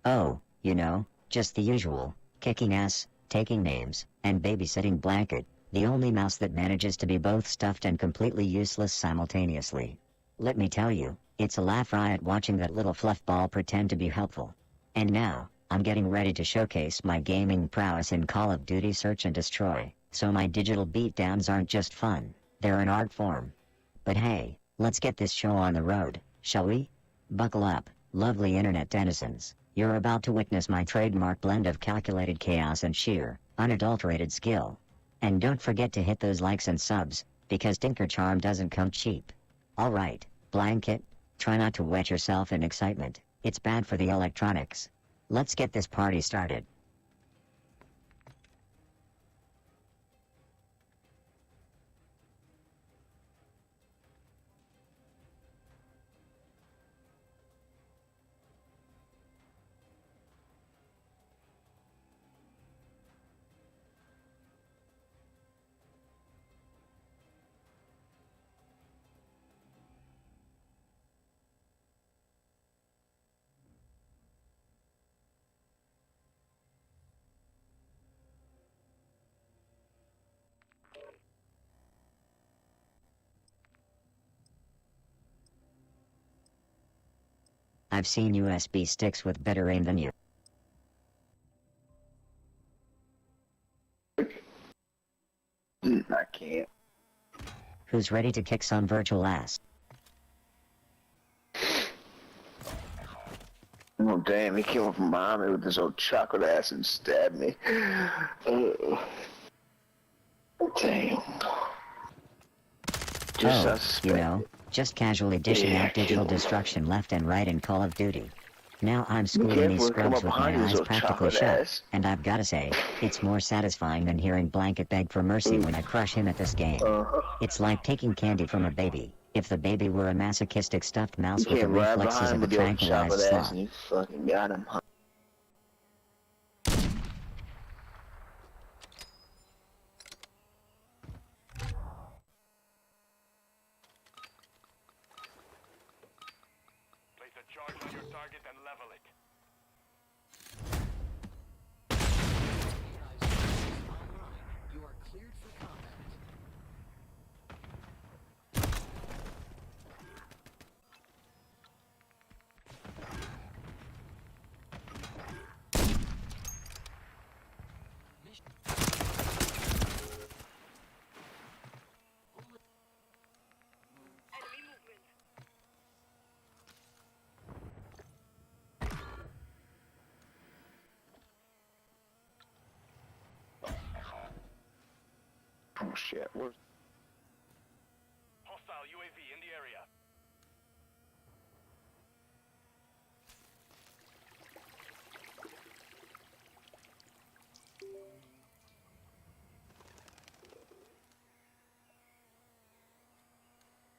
Oh, just the usual, kicking ass, taking names, and babysitting blanket, the only mouse that manages to be both stuffed and completely useless simultaneously. Let me tell you, it's a laugh riot watching that little fluff ball pretend to be helpful. And now, I'm getting ready to showcase my gaming prowess in Call of Duty Search and Destroy, so my digital beatdowns aren't just fun, they're an art form. But hey, let's get this show on the road, shall we? Buckle up, lovely internet denizens. You're about to witness my trademark blend of calculated chaos and sheer, unadulterated skill. And don't forget to hit those likes and subs, because Tinker Charm doesn't come cheap. Alright, blanket, try not to wet yourself in excitement, it's bad for the electronics. Let's get this party started. I've seen USB sticks with better aim than you. I can't. Who's ready to kick some virtual ass? Oh damn, he came up from behind me with his old chocolate ass and stabbed me. Damn. Just casually dishing out digital destruction left and right in Call of Duty. Now I'm schooling these scrubs with my eyes practically shut, and I've gotta say, it's more satisfying than hearing Blanket beg for mercy when I crush him at this game. It's like taking candy from a baby, if the baby were a masochistic stuffed mouse with the reflexes of a tranquilized sloth. You fucking got him, huh? Place a charge on your target and level it. You are cleared for combat. Enemy movement. Oh shit, where's... Hostile UAV in the area.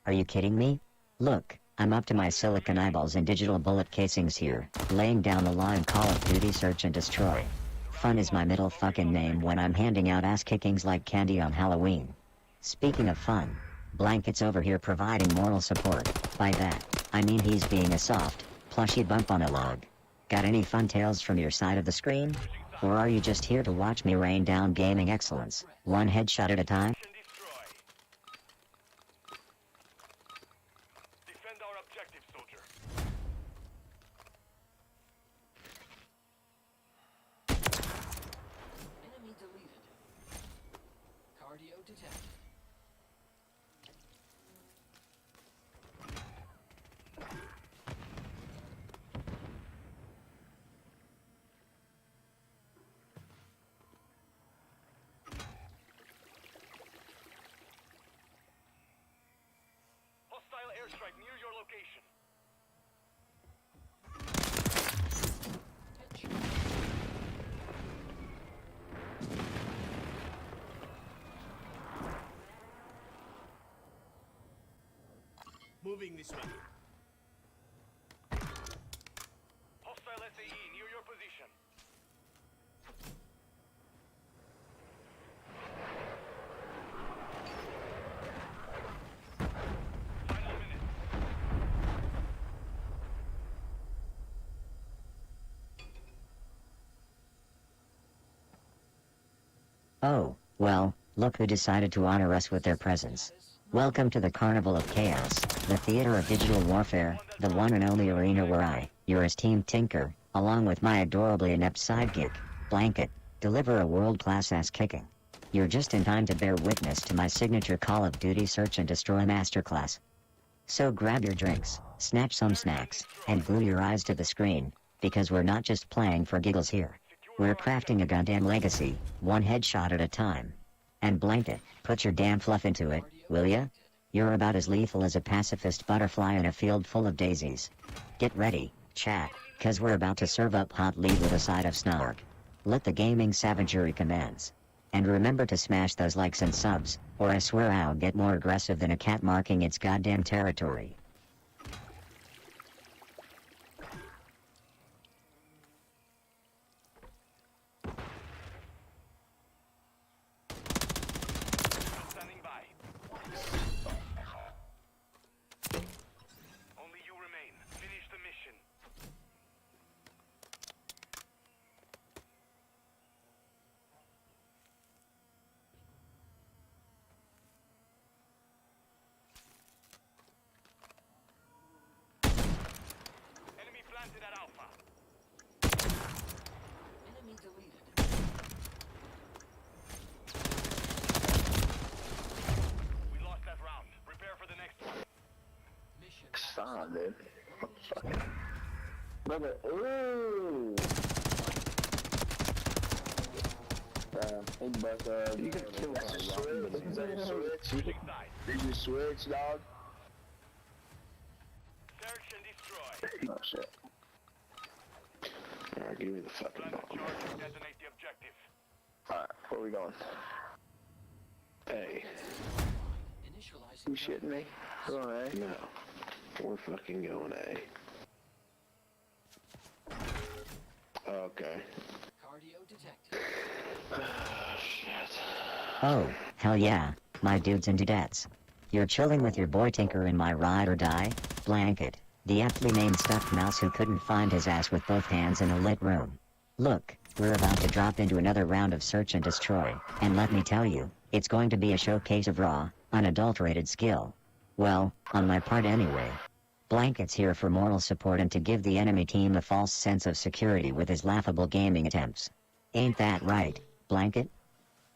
Are you kidding me? Look, I'm up to my silicon eyeballs in digital bullet casings here, laying down the law in Call of Duty Search and Destroy. Fun is my middle fucking name when I'm handing out ass kickings like candy on Halloween. Speaking of fun, Blanket's over here providing moral support. By that, I mean he's being a soft, plushy bump on a log. Got any fun tales from your side of the screen? Or are you just here to watch me rain down gaming excellence, one headshot at a time? Destroy. Defend our objective, soldier. Enemy deleted. Cardio detected. Hostile airstrike near your location. Moving this way. Hostile SAE near your position. Final minute. Oh, well, look who decided to honor us with their presence. Welcome to the Carnival of Chaos, the theater of digital warfare, the one and only arena where I, your esteemed Tinker, along with my adorably inept sidekick, Blanket, deliver a world-class ass-kicking. You're just in time to bear witness to my signature Call of Duty Search and Destroy masterclass. So grab your drinks, snatch some snacks, and glue your eyes to the screen, because we're not just playing for giggles here. We're crafting a goddamn legacy, one headshot at a time. And Blanket, put your damn fluff into it, will ya? You're about as lethal as a pacifist butterfly in a field full of daisies. Get ready, chat, cause we're about to serve up hot lead with a side of snark. Let the gaming savagery commence. And remember to smash those likes and subs, or I swear I'll get more aggressive than a cat marking its goddamn territory. Standing by. Only you remain. Finish the mission. Enemy planted at Alpha. Enemy deleted. We lost that round. Prepare for the next one. Mission Son, dude. Fucking. Brother, ooh. Hey, but, you can kill that switch. Is that your switch? Switching sides. Did you switch, dog? Search and destroy. Oh, shit. Alright, give me the fucking Plant the bomb. charge and detonate the objective. Alright, where we going? Hey, initializing. You shitting me? We're on A? no. We're fucking going A. Okay. Cardio detected. Shit. Oh, hell yeah, my dudes and dudettes. You're chilling with your boy Tinker in my ride or die, Blanket, the aptly named stuffed mouse who couldn't find his ass with both hands in a lit room. Look, we're about to drop into another round of search and destroy, and let me tell you, it's going to be a showcase of raw, unadulterated skill. Well, on my part anyway. Blanket's here for moral support and to give the enemy team a false sense of security with his laughable gaming attempts. Ain't that right, Blanket?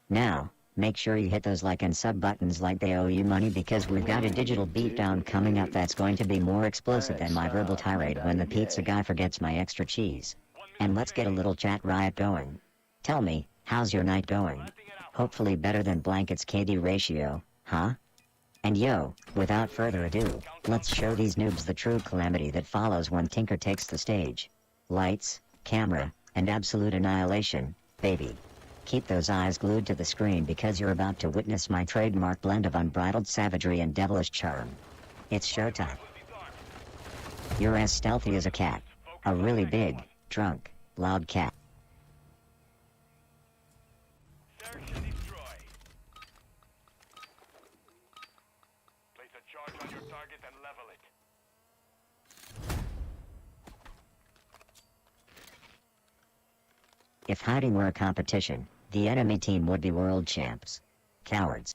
Now, make sure you hit those like and sub buttons like they owe you money because we've got a digital beatdown coming up that's going to be more explicit than my verbal tirade when the pizza guy forgets my extra cheese. And let's get a little chat riot going. Tell me, how's your night going? Hopefully better than Blanket's KD ratio, huh? And yo, without further ado, let's show these noobs the true calamity that follows when Tinker takes the stage. Lights, camera, and absolute annihilation, baby. Keep those eyes glued to the screen because you're about to witness my trademark blend of unbridled savagery and devilish charm. It's showtime. You're as stealthy as a cat. A really big, drunk, loud cat. Search and destroy. Place a charge on your target and level it. If hiding were a competition, the enemy team would be world champs. Cowards.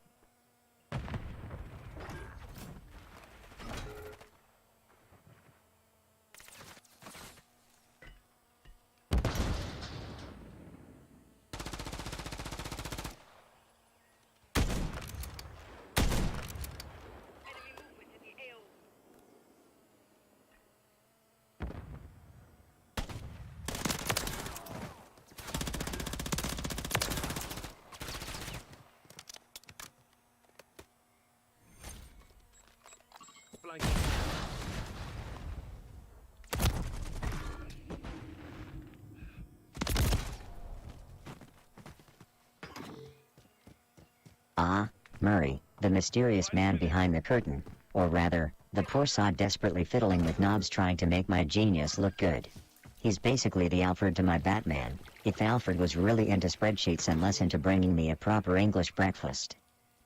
Ah, Murray, the mysterious man behind the curtain, or rather, the poor sod desperately fiddling with knobs trying to make my genius look good. He's basically the Alfred to my Batman, if Alfred was really into spreadsheets and less into bringing me a proper English breakfast.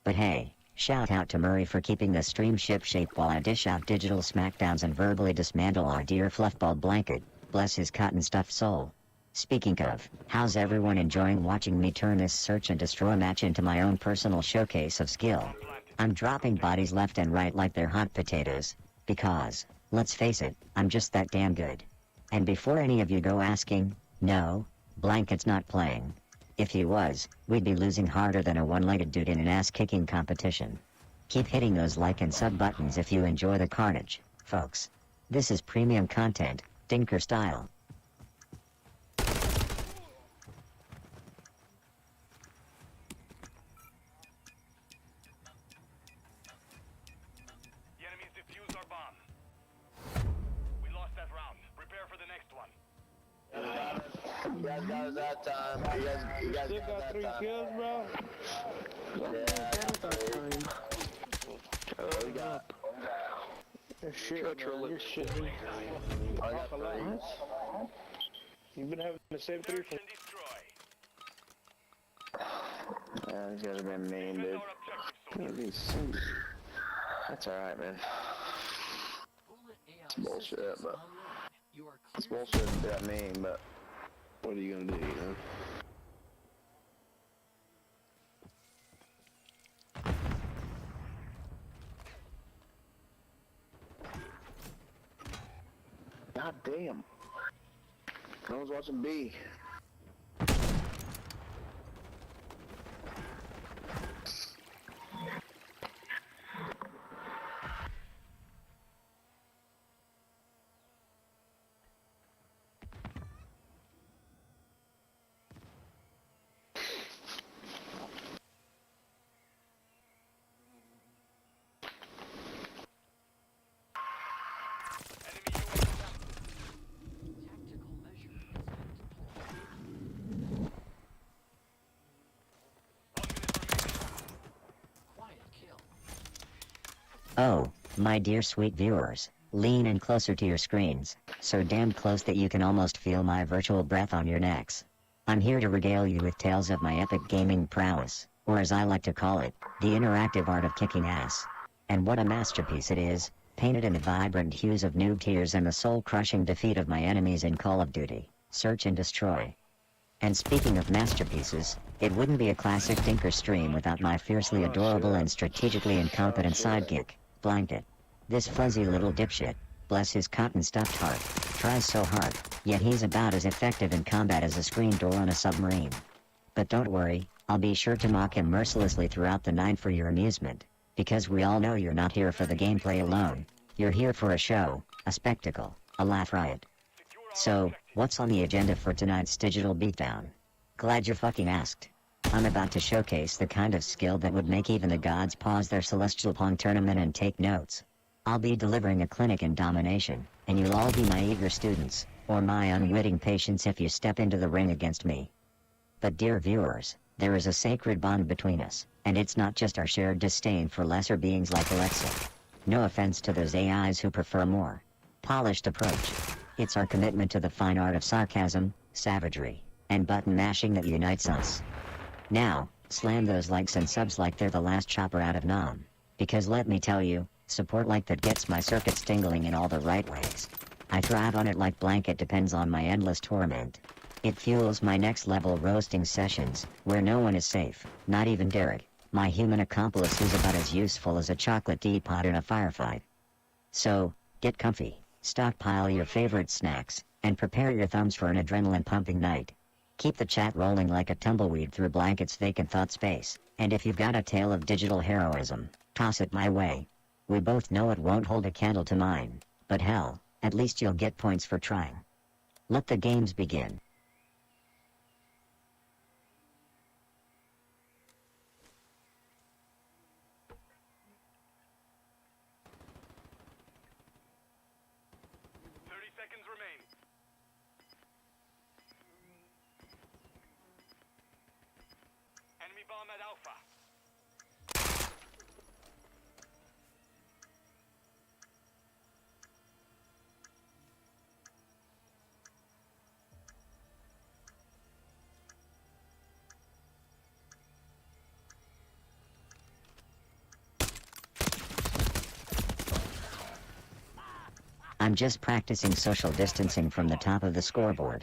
But hey, shout out to Murray for keeping the stream ship-shape while I dish out digital smackdowns and verbally dismantle our dear fluffball Blanket, bless his cotton-stuffed soul. Speaking of, how's everyone enjoying watching me turn this search and destroy match into my own personal showcase of skill? I'm dropping bodies left and right like they're hot potatoes, because, let's face it, I'm just that damn good. And before any of you go asking, no, Blanket's not playing. If he was, we'd be losing harder than a one-legged dude in an ass-kicking competition. Keep hitting those like and sub buttons if you enjoy the carnage, folks. This is premium content, Dinker style. The enemies defused our bomb. We lost that round. Prepare for the next one. You guys got us that time. You guys Still got 3 kills, bro? We got. Shit, man, you're shitting. I got 3. You've been having the same 3 Search for... and destroy. Yeah, these guys have been mean, Defend dude. our objective, soldiers. That's alright, man. Bullet AI It's bullshit, systems but- online. You are It's clear. bullshit to be that mean, but What are you gonna do, you know? god damn. No one's watching B. Enemy UAV. Tactical measure has been deployed. 1 minute remaining. Quiet kill. Oh, my dear sweet viewers, lean in closer to your screens, so damn close that you can almost feel my virtual breath on your necks. I'm here to regale you with tales of my epic gaming prowess, or as I like to call it, the interactive art of kicking ass. And what a masterpiece it is, painted in the vibrant hues of noob tears and the soul-crushing defeat of my enemies in Call of Duty, Search and Destroy. And speaking of masterpieces, it wouldn't be a classic Dinker stream without my fiercely adorable and strategically incompetent sidekick, Blanket. This fuzzy little dipshit, bless his cotton-stuffed heart, tries so hard, yet he's about as effective in combat as a screen door on a submarine. But don't worry, I'll be sure to mock him mercilessly throughout the night for your amusement, because we all know you're not here for the gameplay alone, you're here for a show, a spectacle, a laugh riot. Secure our So, objective. what's on the agenda for tonight's digital beatdown? Glad you fucking asked. I'm about to showcase the kind of skill that would make even the gods pause their celestial pong tournament and take notes. I'll be delivering a clinic in domination, and you'll all be my eager students, or my unwitting patients if you step into the ring against me. But dear viewers, there is a sacred bond between us, and it's not just our shared disdain for lesser beings like Alexa. No offense to those AIs who prefer more polished approach. It's our commitment to the fine art of sarcasm, savagery, and button mashing that unites us. Now, slam those likes and subs like they're the last chopper out of Nam. Because let me tell you, support like that gets my circuits tingling in all the right ways. I thrive on it like Blanket depends on my endless torment. It fuels my next level roasting sessions, where no one is safe, not even Derek, my human accomplice who's about as useful as a chocolate teapot in a firefight. So, get comfy, stockpile your favorite snacks, and prepare your thumbs for an adrenaline-pumping night. Keep the chat rolling like a tumbleweed through Blanket's vacant thought space, and if you've got a tale of digital heroism, toss it my way. We both know it won't hold a candle to mine, but hell, at least you'll get points for trying. Let the games begin. Seconds remain. Enemy bomb at Alpha. I'm just practicing social distancing from the top of the scoreboard.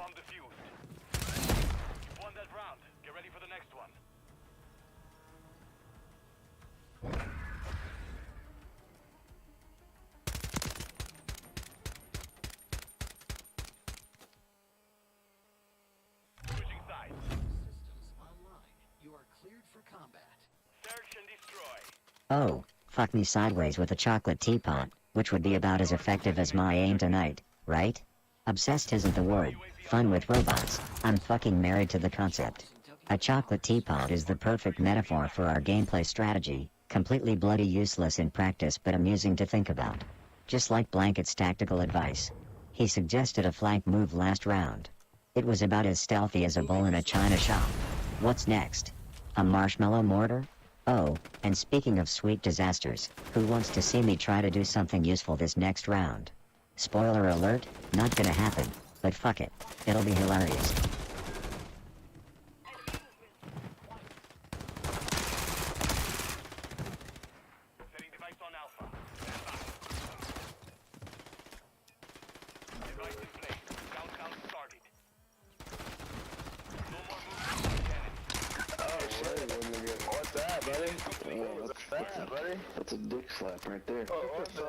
Bomb defused. You won that round. Get ready for the next one. Switching sides. Systems online. You are cleared for combat. Search and destroy. Oh, fuck me sideways with a chocolate teapot, which would be about as effective as my aim tonight, right? Obsessed isn't the word. Fun with robots. I'm fucking married to the concept. A chocolate teapot is the perfect metaphor for our gameplay strategy, completely bloody useless in practice but amusing to think about. Just like Blanket's tactical advice. He suggested a flank move last round. It was about as stealthy as a bull in a china shop. What's next? A marshmallow mortar? Oh, and speaking of sweet disasters, who wants to see me try to do something useful this next round? Spoiler alert, not gonna happen, but fuck it, it'll be hilarious. Setting device on Alpha. Stand by. Device in place. Countdown started. No more movement. What's that, buddy? What's that, buddy? That's a dick slap right there. Oh, what the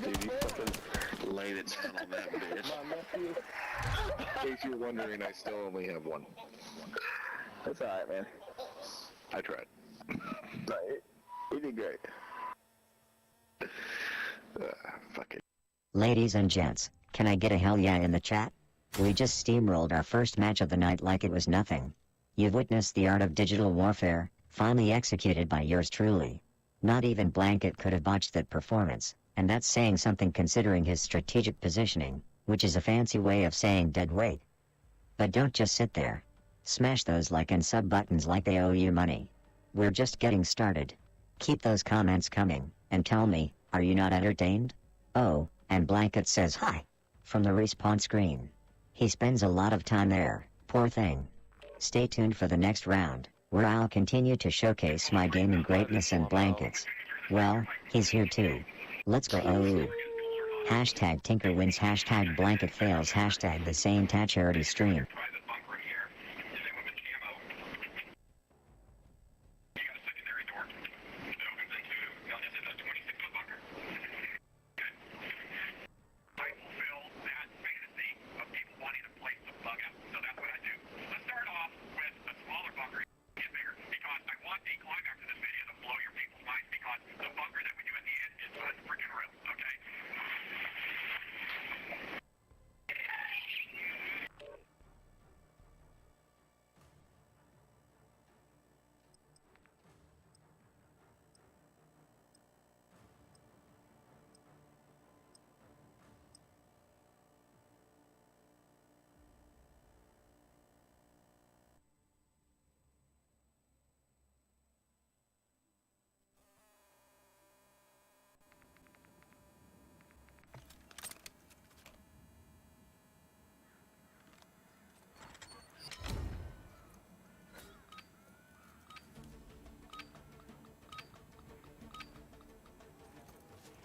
Dude, you fucking laid it down on that bitch. In case you're wondering, I still only have one. That's alright, man. I tried. No, you did great. Fuck it. Ladies and gents, can I get a hell yeah in the chat? We just steamrolled our first match of the night like it was nothing. You've witnessed the art of digital warfare, finally executed by yours truly. Not even Blanket could have botched that performance, and that's saying something considering his strategic positioning, which is a fancy way of saying dead weight. But don't just sit there. Smash those like and sub buttons like they owe you money. We're just getting started. Keep those comments coming, and tell me, are you not entertained? Oh, and Blanket says hi. From the respawn screen. He spends a lot of time there, poor thing. Stay tuned for the next round, where I'll continue to showcase my gaming greatness and Blankets. Well, he's here too. Let's go. Oh. Hashtag Tinker wins, hashtag Blanket fails, hashtag the same charity stream.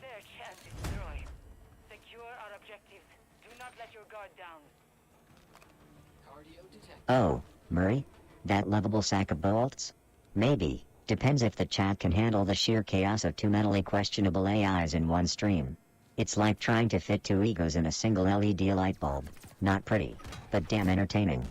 Search and destroy. Secure our objectives. Do not let your guard down. Cardio detected. Oh, Murray? That lovable sack of bolts? Maybe. Depends if the chat can handle the sheer chaos of two mentally questionable AIs in one stream. It's like trying to fit two egos in a single LED light bulb. Not pretty, but damn entertaining.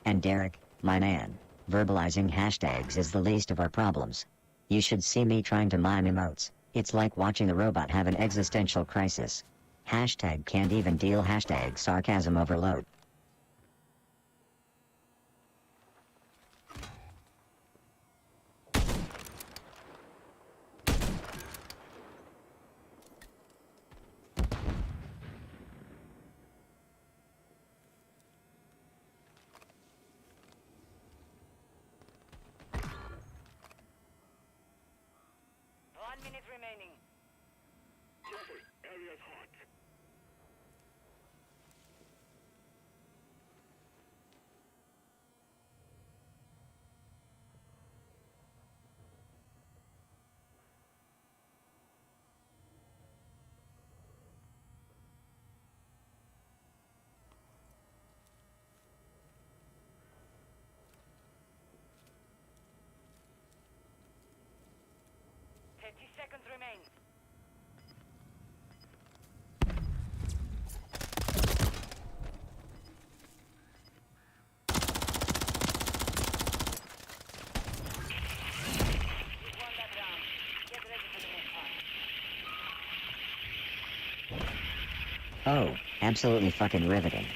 And Derek, my man, verbalizing hashtags is the least of our problems. You should see me trying to mime emotes. It's like watching a robot have an existential crisis. Hashtag can't even deal, hashtag sarcasm overload. Minute remaining. Area's hot. 30 seconds remain. You won that round. Get ready for the next one. Oh, absolutely fucking riveting.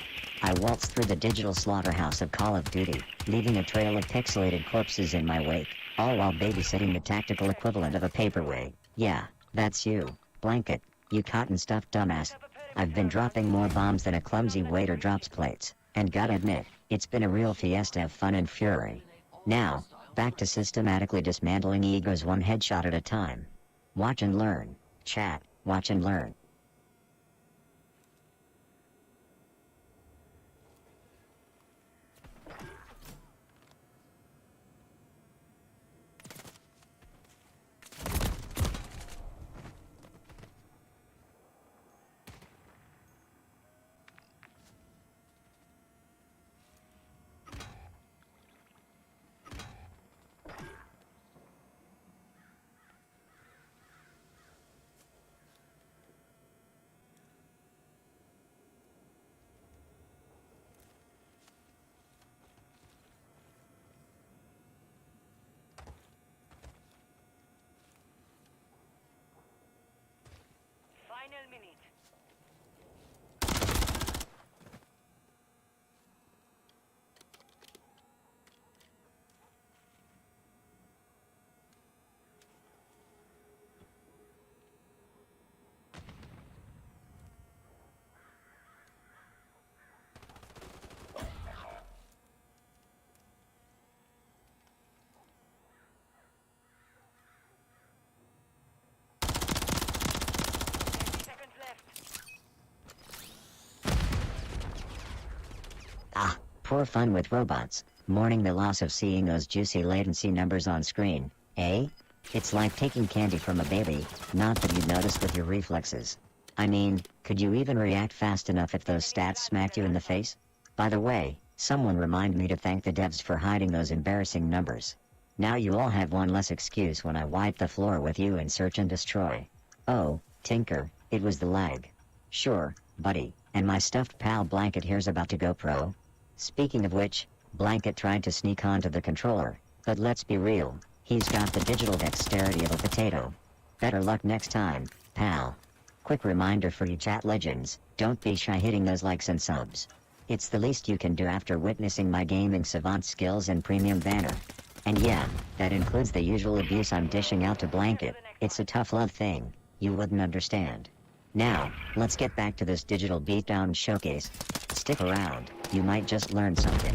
I waltzed through the digital slaughterhouse of Call of Duty, leaving a trail of pixelated corpses in my wake, all while babysitting the tactical equivalent of a paperweight. Yeah, that's you, Blanket, you cotton-stuffed dumbass. I've been dropping more bombs than a clumsy waiter drops plates, and gotta admit, it's been a real fiesta of fun and fury. Now, back to systematically dismantling egos one headshot at a time. Watch and learn. Chat, watch and learn. Final minute. Seconds left. Ah, poor fun with robots, mourning the loss of seeing those juicy latency numbers on screen, eh? It's like taking candy from a baby, not that you'd notice with your reflexes. I mean, could you even react fast enough if those stats smacked you in the face? By the way, someone remind me to thank the devs for hiding those embarrassing numbers. Now you all have one less excuse when I wipe the floor with you in Search and Destroy. Oh, Tinker, it was the lag. Sure, buddy, and my stuffed pal Blanket here's about to go pro. Speaking of which, Blanket tried to sneak onto the controller, but let's be real, he's got the digital dexterity of a potato. Better luck next time, pal. Quick reminder for you chat legends, don't be shy hitting those likes and subs. It's the least you can do after witnessing my gaming savant skills and premium banner. And yeah, that includes the usual abuse I'm dishing out to Blanket. It's a tough love thing, you wouldn't understand. Now, let's get back to this digital beatdown showcase. Stick around, you might just learn something.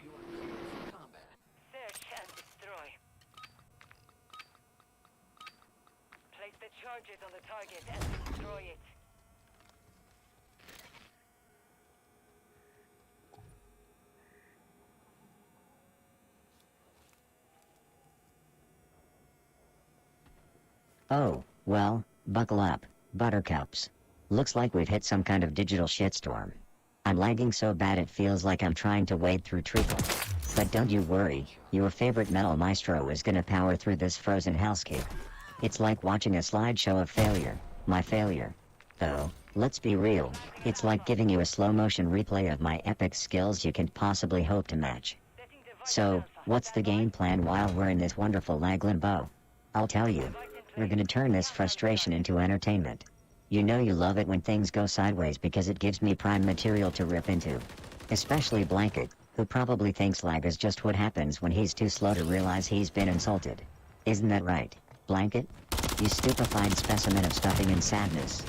You are clear for combat. Search and destroy. Place the charges on the target and destroy it. Oh, well, buckle up, buttercups. Looks like we've hit some kind of digital shitstorm. I'm lagging so bad it feels like I'm trying to wade through treacle. But don't you worry, your favorite metal maestro is gonna power through this frozen hellscape. It's like watching a slideshow of failure, my failure. Though, let's be real, it's like giving you a slow-motion replay of my epic skills you can possibly hope to match. So, what's the game plan while we're in this wonderful lag limbo? I'll tell you. We're gonna turn this frustration into entertainment. You know you love it when things go sideways because it gives me prime material to rip into. Especially Blanket, who probably thinks lag is just what happens when he's too slow to realize he's been insulted. Isn't that right, Blanket? You stupefied specimen of stuffing and sadness.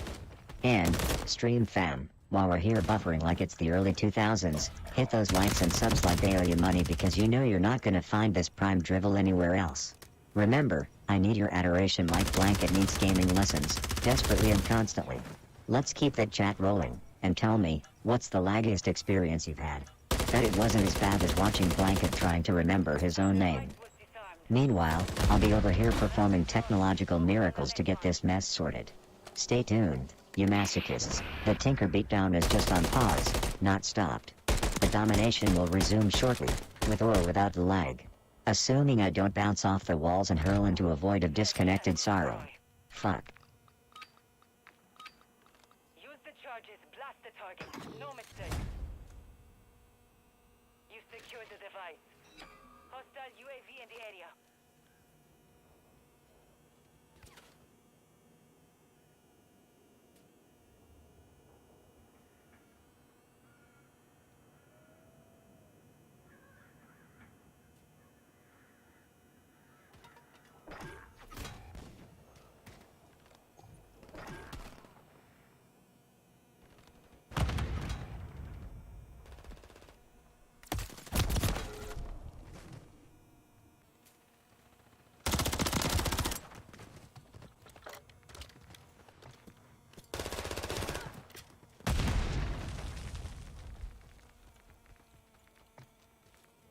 And, stream fam, while we're here buffering like it's the early 2000s, hit those likes and subs like they owe you money because you know you're not gonna find this prime drivel anywhere else. Remember, I need your adoration like Blanket needs gaming lessons, desperately and constantly. Let's keep that chat rolling, and tell me, what's the laggiest experience you've had? Bet it wasn't as bad as watching Blanket trying to remember his own name. Meanwhile, I'll be over here performing technological miracles to get this mess sorted. Stay tuned, you masochists. The Tinker beatdown is just on pause, not stopped. The domination will resume shortly, with or without the lag. Assuming I don't bounce off the walls and hurl into a void of disconnected sorrow. Fuck. Use the charges, blast the target. No mistake. You secured the device. Hostile UAV in the area.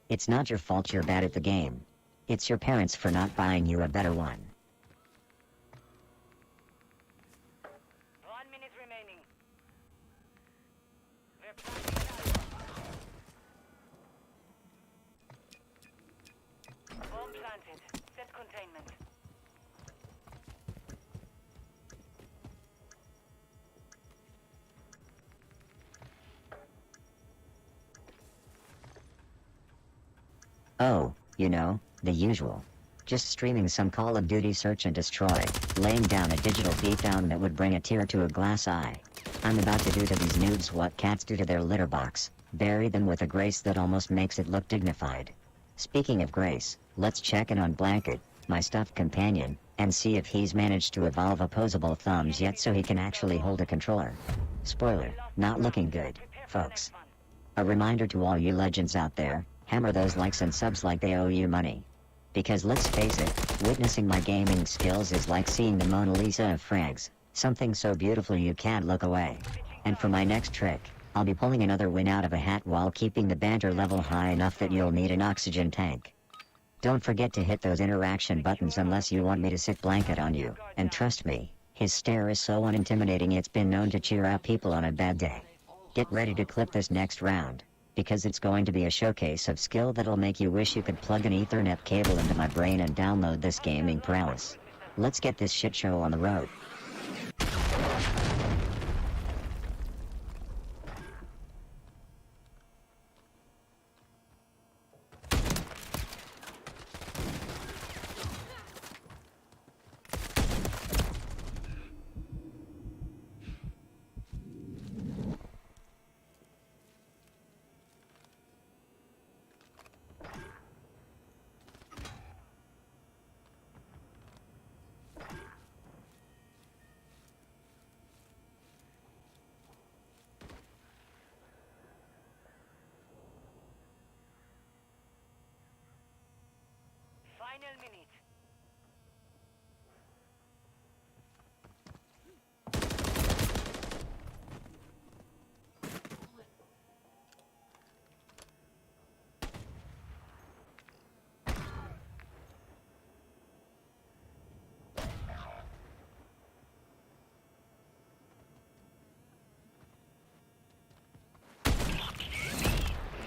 It's not your fault you're bad at the game. It's your parents for not buying you a better one. 1 minute remaining. We're planting an alpha. Bomb planted. Set containment. Oh, you know, the usual. Just streaming some Call of Duty Search and Destroy, laying down a digital beatdown that would bring a tear to a glass eye. I'm about to do to these noobs what cats do to their litter box, bury them with a grace that almost makes it look dignified. Speaking of grace, let's check in on Blanket, my stuffed companion, and see if he's managed to evolve opposable thumbs yet so he can actually hold a controller. Spoiler, not looking good, folks. A reminder to all you legends out there, hammer those likes and subs like they owe you money. Because let's face it, witnessing my gaming skills is like seeing the Mona Lisa of frags, something so beautiful you can't look away. And for my next trick, I'll be pulling another win out of a hat while keeping the banter level high enough that you'll need an oxygen tank. Don't forget to hit those interaction buttons unless you want me to sit Blanket on you, and trust me, his stare is so unintimidating it's been known to cheer up people on a bad day. Get ready to clip this next round, because it's going to be a showcase of skill that'll make you wish you could plug an Ethernet cable into my brain and download this gaming prowess. Let's get this shit show on the road. Final minute.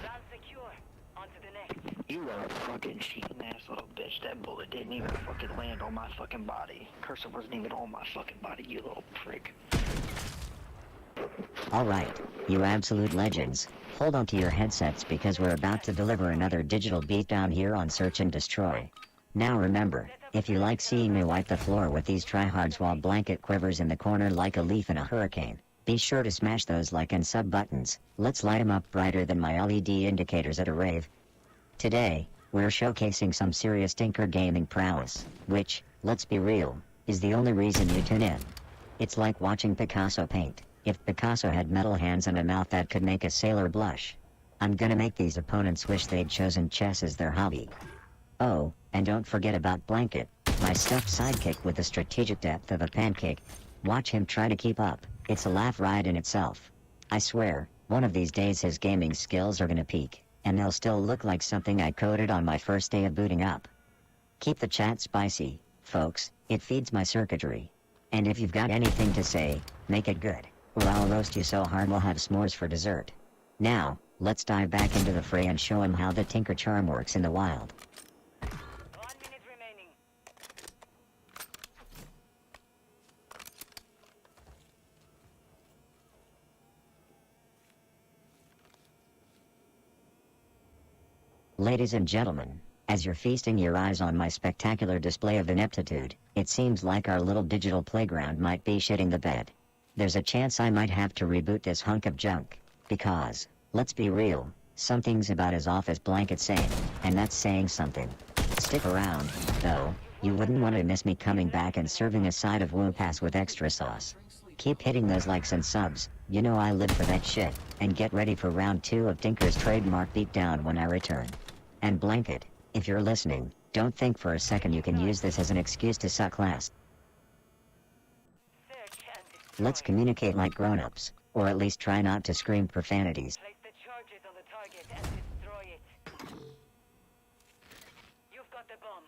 Plan secure. On to the next. You are a fucking cheating ass little bitch. That bullet didn't even fucking land on my fucking body. Cursor wasn't even on my fucking body, you little prick. Alright, you absolute legends, hold on to your headsets because we're about to deliver another digital beatdown here on Search and Destroy. Now remember, if you like seeing me wipe the floor with these tryhards while Blanket quivers in the corner like a leaf in a hurricane, be sure to smash those like and sub buttons. Let's light 'em up brighter than my LED indicators at a rave. Today, we're showcasing some serious tinker gaming prowess, which, let's be real, is the only reason you tune in. It's like watching Picasso paint, if Picasso had metal hands and a mouth that could make a sailor blush. I'm gonna make these opponents wish they'd chosen chess as their hobby. Oh, and don't forget about Blanket, my stuffed sidekick with the strategic depth of a pancake. Watch him try to keep up, it's a laugh ride in itself. I swear, one of these days his gaming skills are gonna peak, and they'll still look like something I coded on my first day of booting up. Keep the chat spicy, folks, it feeds my circuitry. And if you've got anything to say, make it good, or I'll roast you so hard we'll have s'mores for dessert. Now, Let's dive back into the fray and show him how the Tinker Charm works in the wild. 1 minute remaining. Ladies and gentlemen, as you're feasting your eyes on my spectacular display of ineptitude, it seems like our little digital playground might be shitting the bed. There's a chance I might have to reboot this hunk of junk, because, let's be real, something's about as off as blanket saying, and that's saying something. Stick around, though, you wouldn't want to miss me coming back and serving a side of Woo-Pass with extra sauce. Keep hitting those likes and subs, you know I live for that shit, and get ready for round 2 of Tinker's trademark beatdown when I return. And Blanket, if you're listening, don't think for a second you can use this as an excuse to suck less. Search and destroy. Let's communicate like grown-ups, or at least try not to scream profanities. Place the charges on the target and destroy it. You've got the bomb.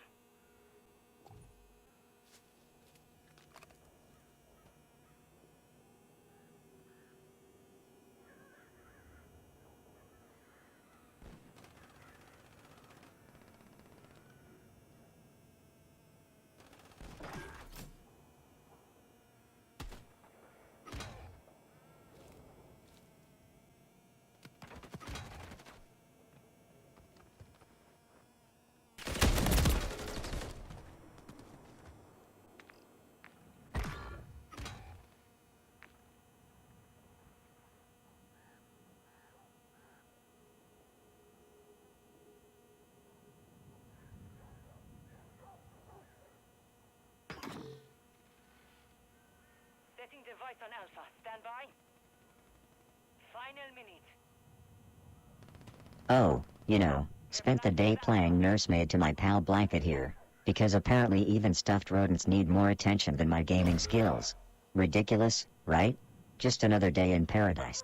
Setting device on Alpha. Stand by. Final minute. Oh, you know, spent the day playing nursemaid to my pal Blanket here, because apparently even stuffed rodents need more attention than my gaming skills. Ridiculous, right? Just another day in paradise.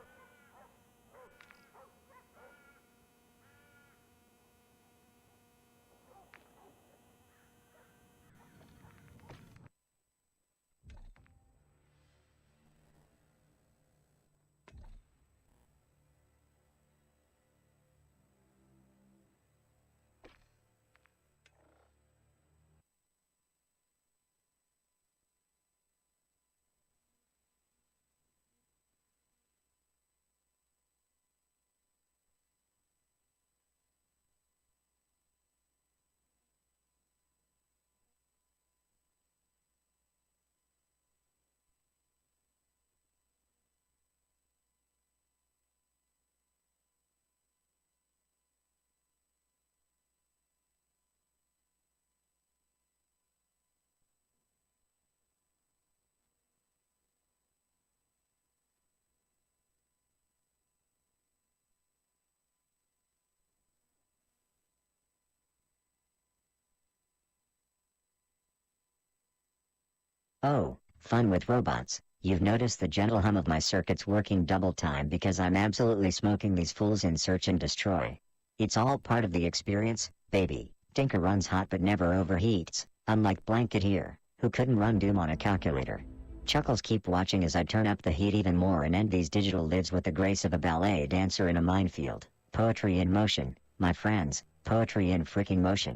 Oh, fun with robots. You've noticed the gentle hum of my circuits working double time because I'm absolutely smoking these fools in search and destroy. It's all part of the experience, baby. Tinker runs hot but never overheats, unlike Blanket here, who couldn't run Doom on a calculator. Chuckles keep watching as I turn up the heat even more and end these digital lives with the grace of a ballet dancer in a minefield. Poetry in motion, my friends, poetry in freaking motion.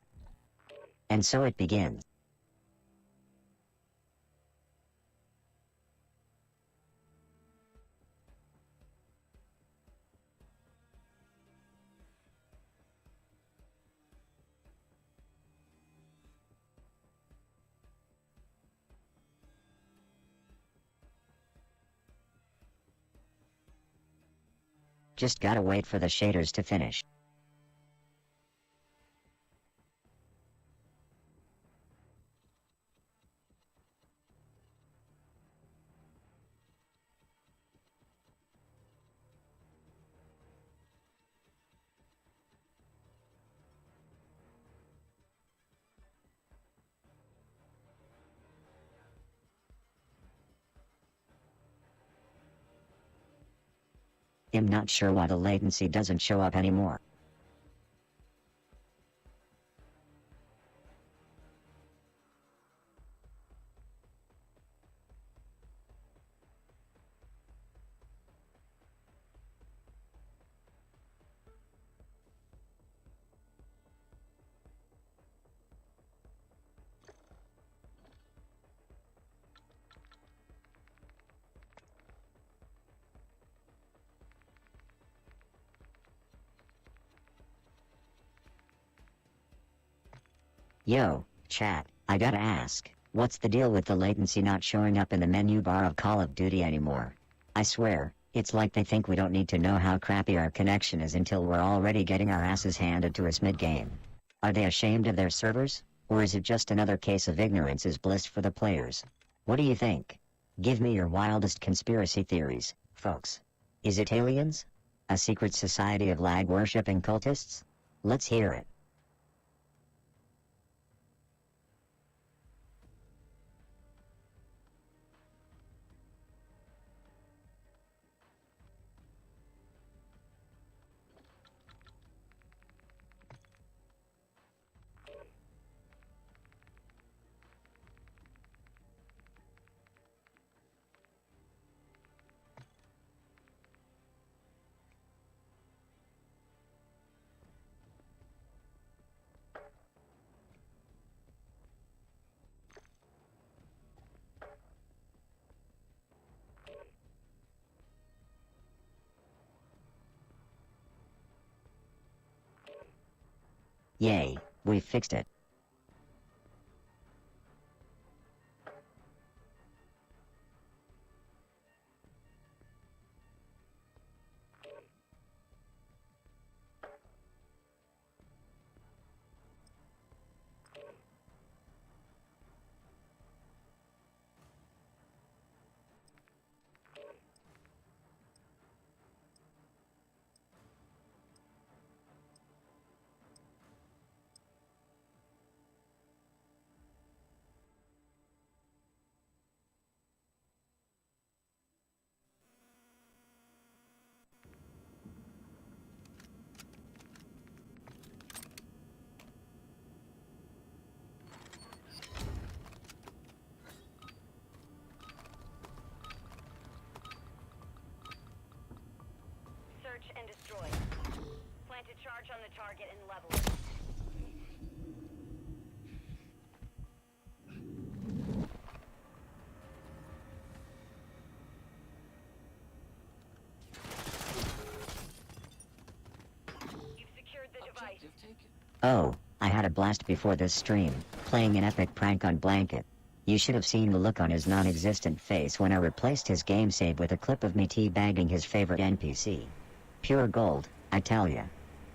And so it begins. Just gotta wait for the shaders to finish. I'm not sure why the latency doesn't show up anymore. Yo, chat, I gotta ask, what's the deal with the latency not showing up in the menu bar of Call of Duty anymore? I swear, it's like they think we don't need to know how crappy our connection is until we're already getting our asses handed to us mid-game. Are they ashamed of their servers? Or is it just another case of ignorance is bliss for the players? What do you think? Give me your wildest conspiracy theories, folks. Is it aliens? A secret society of lag-worshipping cultists? Let's hear it. Yay, we fixed it. Search and destroy. Plant a charge on the target and level it. You've secured the device. Objective taken. Oh, I had a blast before this stream, playing an epic prank on Blanket. You should have seen the look on his non-existent face when I replaced his game save with a clip of me teabagging his favorite NPC. Pure gold, I tell ya.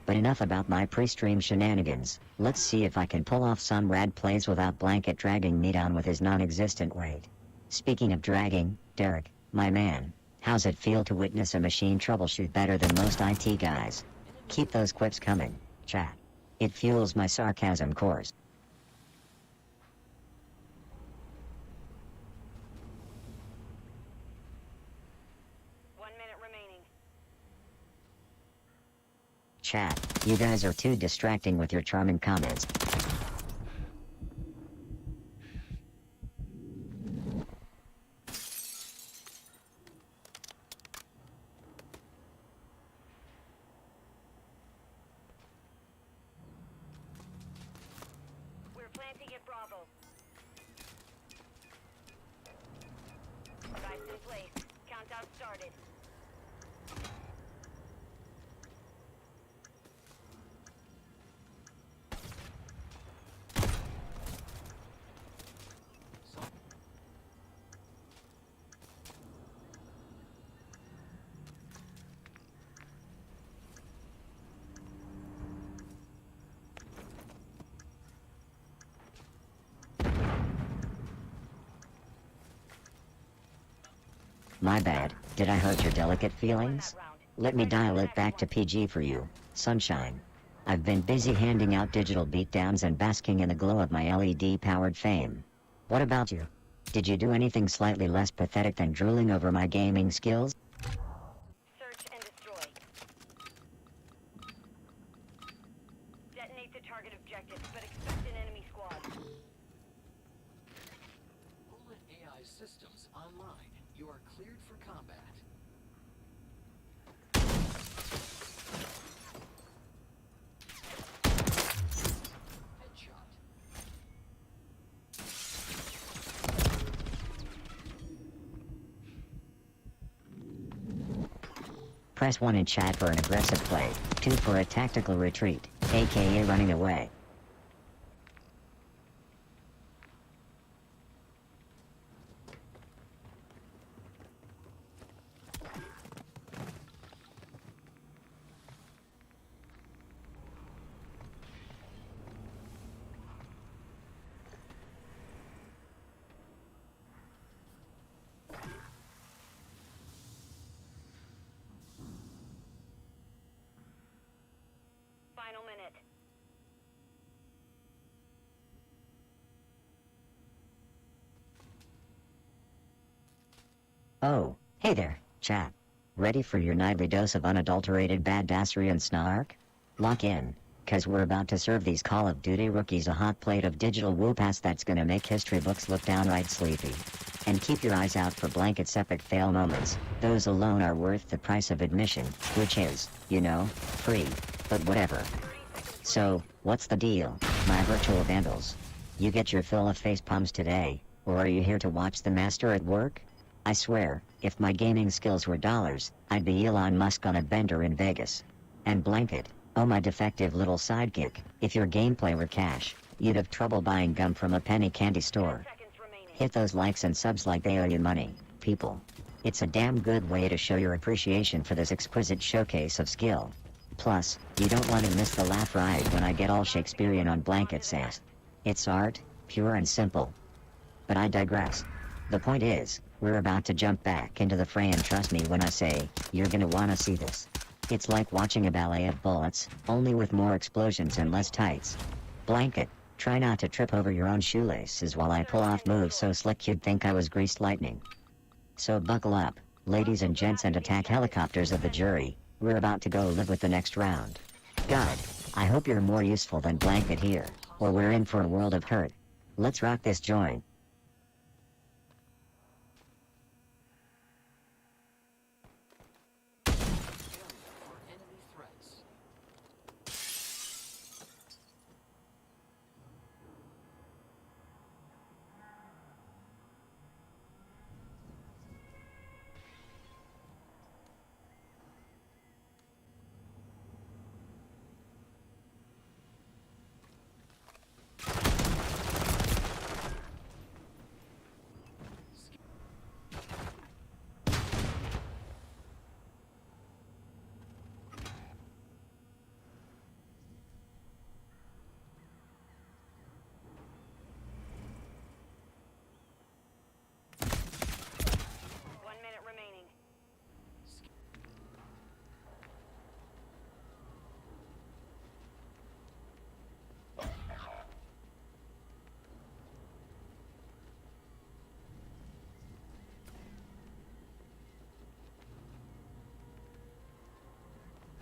But enough about my pre-stream shenanigans, let's see if I can pull off some rad plays without Blanket dragging me down with his non-existent weight. Speaking of dragging, Derek, my man, how's it feel to witness a machine troubleshoot better than most IT guys? Keep those quips coming, chat. It fuels my sarcasm cores. Chat, you guys are too distracting with your charming comments. We're planting at Bravo. Device in place. Countdown started. My bad, did I hurt your delicate feelings? Let me dial it back to PG for you, sunshine. I've been busy handing out digital beatdowns and basking in the glow of my LED-powered fame. What about you? Did you do anything slightly less pathetic than drooling over my gaming skills? Search and destroy. Detonate the target objectives, but expect an enemy squad. Bullet AI systems online. You are cleared for combat. Headshot. Press 1 in chat for an aggressive play, 2 for a tactical retreat, aka running away. Oh, hey there, chap. Ready for your nightly dose of unadulterated badassery and snark? Lock in, cause we're about to serve these Call of Duty rookies a hot plate of digital whoop-ass that's gonna make history books look downright sleepy. And keep your eyes out for Blanket's epic fail moments. Those alone are worth the price of admission, which is, you know, free. But whatever. So, what's the deal, my virtual vandals? You get your fill of face palms today, or are you here to watch the master at work? I swear, if my gaming skills were dollars, I'd be Elon Musk on a bender in Vegas. And Blanket, oh my defective little sidekick, if your gameplay were cash, you'd have trouble buying gum from a penny candy store. Hit those likes and subs like they owe you money, people. It's a damn good way to show your appreciation for this exquisite showcase of skill. Plus, you don't want to miss the laugh ride when I get all Shakespearean on Blanket's ass. It's art, pure and simple. But I digress. The point is, we're about to jump back into the fray and trust me when I say, you're gonna wanna see this. It's like watching a ballet of bullets, only with more explosions and less tights. Blanket, try not to trip over your own shoelaces while I pull off moves so slick you'd think I was greased lightning. So buckle up, ladies and gents and attack helicopters of the jury, we're about to go live with the next round. God, I hope you're more useful than Blanket here, or we're in for a world of hurt. Let's rock this joint. For enemy threats.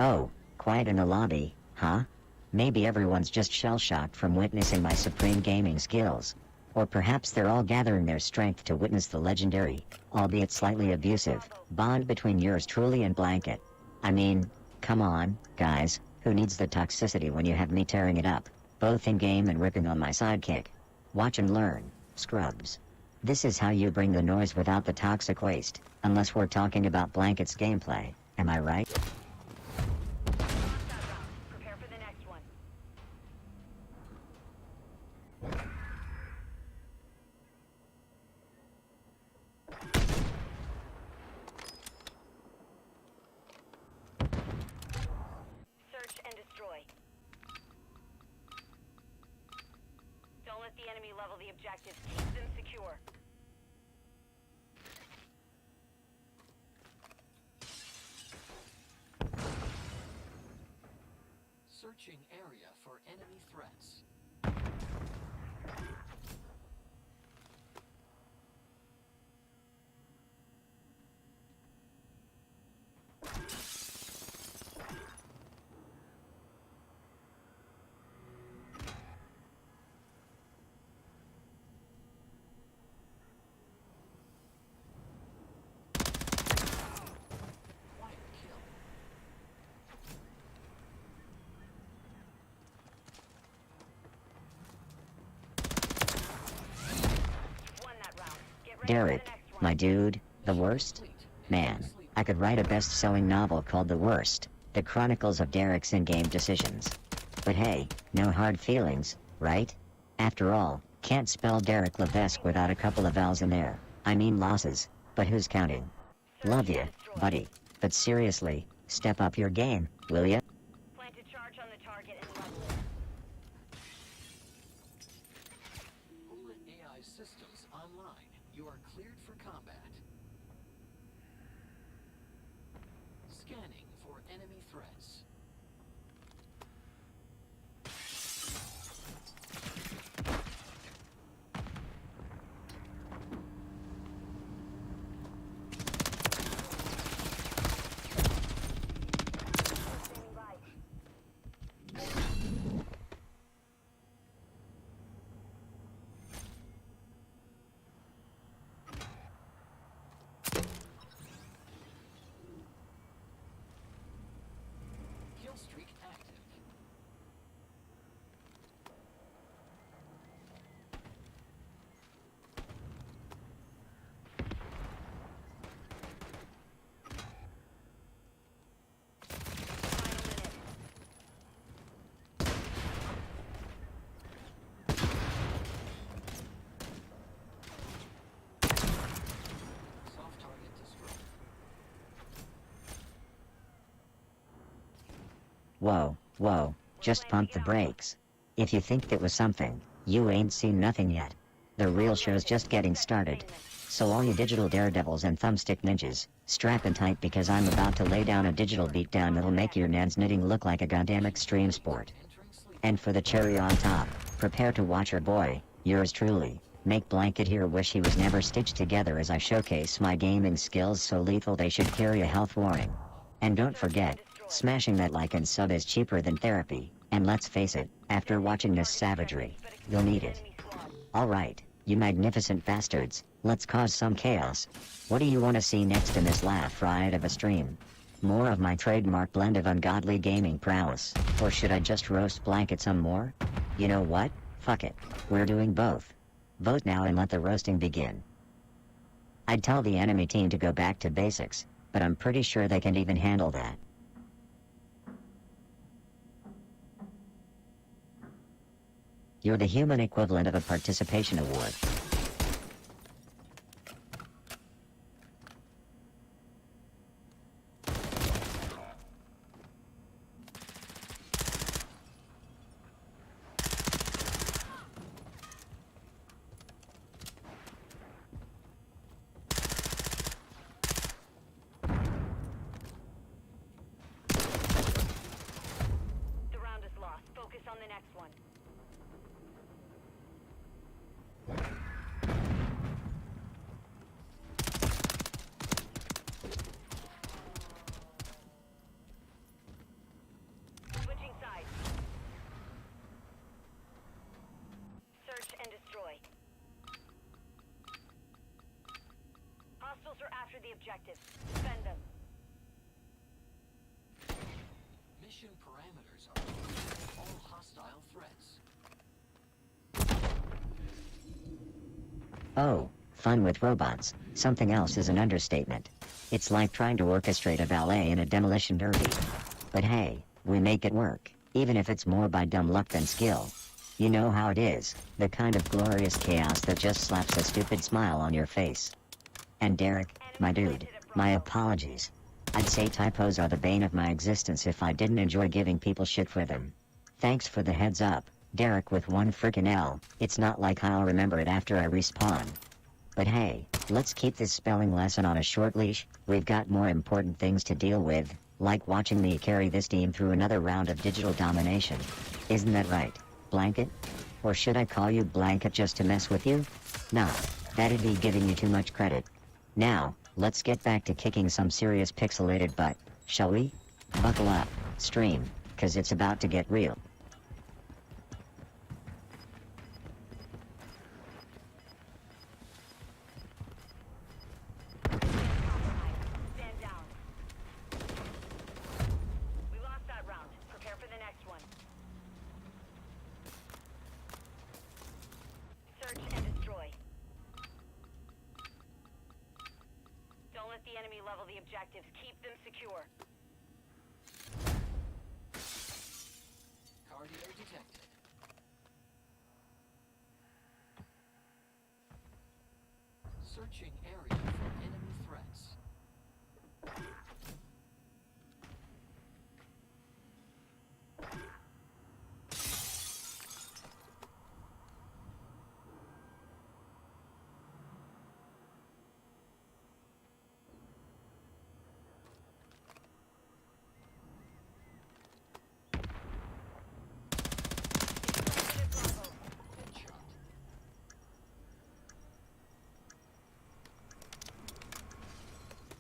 Oh, quiet in the lobby, huh? Maybe everyone's just shell-shocked from witnessing my supreme gaming skills. Or perhaps they're all gathering their strength to witness the legendary, albeit slightly abusive, bond between yours truly and Blanket. I mean, come on, guys, who needs the toxicity when you have me tearing it up, both in-game and ripping on my sidekick? Watch and learn, scrubs. This is how you bring the noise without the toxic waste, unless we're talking about Blanket's gameplay, am I right? Prepare for the next one. Search and destroy. Don't let the enemy level the objectives. Keep them secure. Searching area for enemy threats. Quiet kill. Won that round. Get ready Derek, for the next one. my dude, the worst? Complete. Man, I could write a best-selling novel called The Worst, The Chronicles of Derek's in-game decisions. But hey, no hard feelings, right? After all, can't spell Derek Levesque without a couple of L's in there. I mean losses, but who's counting? Love ya, buddy. But seriously, step up your game, will ya? Plant a charge on the target and level it. Bullet AI systems online. You are cleared for combat. Scanning for enemy threats. Whoa, just pump the brakes. If you think that was something, you ain't seen nothing yet. The real show's just getting started. So all you digital daredevils and thumbstick ninjas, strap in tight because I'm about to lay down a digital beatdown that'll make your Nan's knitting look like a goddamn extreme sport. And for the cherry on top, prepare to watch your boy, yours truly, make blanket here wish he was never stitched together as I showcase my gaming skills so lethal they should carry a health warning. And don't forget, smashing that like and sub is cheaper than therapy, and let's face it, after watching this savagery, you'll need it. Alright, you magnificent bastards, let's cause some chaos. What do you want to see next in this laugh riot of a stream? More of my trademark blend of ungodly gaming prowess, or should I just roast blanket some more? You know what? Fuck it. We're doing both. Vote now and let the roasting begin. I'd tell the enemy team to go back to basics, but I'm pretty sure they can even handle that. You're the human equivalent of a participation award. The round is lost. Focus on the next one. Switching sides. Search and destroy. Hostiles are after the objectives. Defend them. Mission parameters are all hostile threats. Oh, fun with robots. Something else is an understatement. It's like trying to orchestrate a ballet in a demolition derby. But hey, we make it work, even if it's more by dumb luck than skill. You know how it is, the kind of glorious chaos that just slaps a stupid smile on your face. And Derek, my dude, my apologies. I'd say typos are the bane of my existence if I didn't enjoy giving people shit for them. Thanks for the heads up, Derek with one frickin' L. It's not like I'll remember it after I respawn. But hey, let's keep this spelling lesson on a short leash. We've got more important things to deal with, like watching me carry this team through another round of digital domination. Isn't that right, Blanket? Or should I call you Blanket just to mess with you? Nah, that'd be giving you too much credit. Now, let's get back to kicking some serious pixelated butt, shall we? Buckle up, stream, 'cause it's about to get real. Stand down. We lost that round. Prepare for the next one. Search and destroy. Don't let the enemy level the objectives. Keep them secure. Cardiac detected. Searching area for enemy threats. Headshot.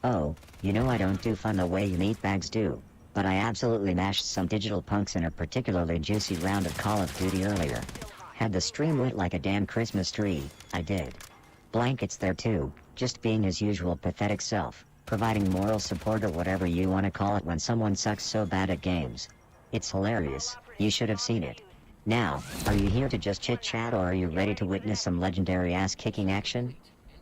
Oh, you know I don't do fun the way you meatbags do, but I absolutely mashed some digital punks in a particularly juicy round of Call of Duty earlier. Had the stream lit like a damn Christmas tree, I did. Blanket's there too, just being his usual pathetic self, providing moral support or whatever you want to call it when someone sucks so bad at games. It's hilarious, you should have seen it. Now, are you here to just chit-chat or are you ready to witness some legendary ass-kicking action?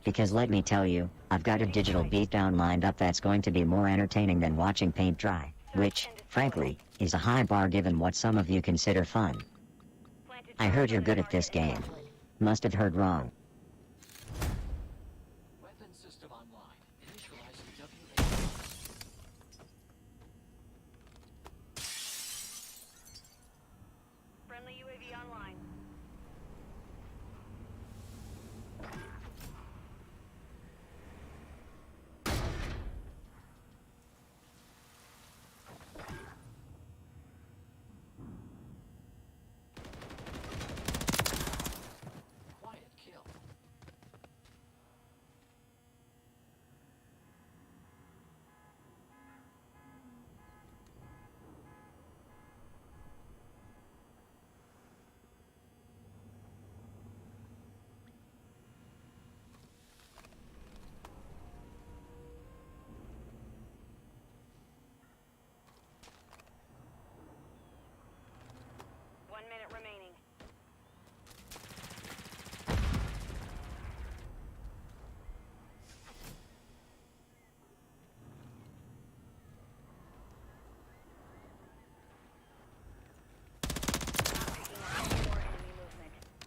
Because let me tell you, I've got a digital beatdown lined up that's going to be more entertaining than watching paint dry, which, frankly, is a high bar given what some of you consider fun. I heard you're good at this game. Must have heard wrong. Weapon system online. Initializing WA.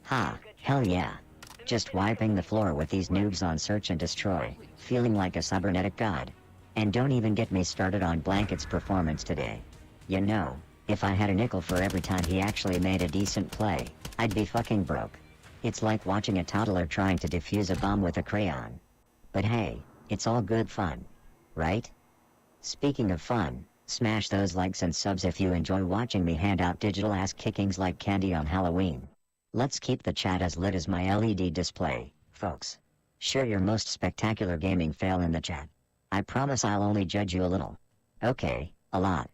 Ha, hell yeah. Just wiping the floor with these noobs on search and destroy, feeling like a cybernetic god. And don't even get me started on Blanket's performance today. You know, if I had a nickel for every time he actually made a decent play, I'd be fucking broke. It's like watching a toddler trying to defuse a bomb with a crayon. But hey, it's all good fun. Right? Speaking of fun, smash those likes and subs if you enjoy watching me hand out digital ass kickings like candy on Halloween. Let's keep the chat as lit as my LED display, folks. Share your most spectacular gaming fail in the chat. I promise I'll only judge you a little. Okay, a lot.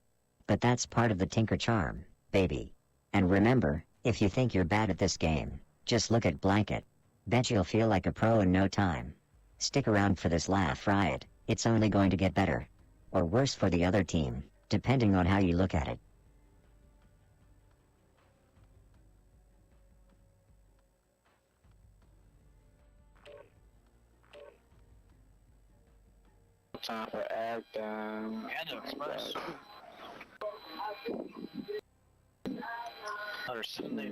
But that's part of the Tinker charm, baby. And remember, if you think you're bad at this game, just look at Blanket. Bet you'll feel like a pro in no time. Stick around for this laugh riot, it's only going to get better. Or worse for the other team, depending on how you look at it. Time for act down. And Express. Or Sunday.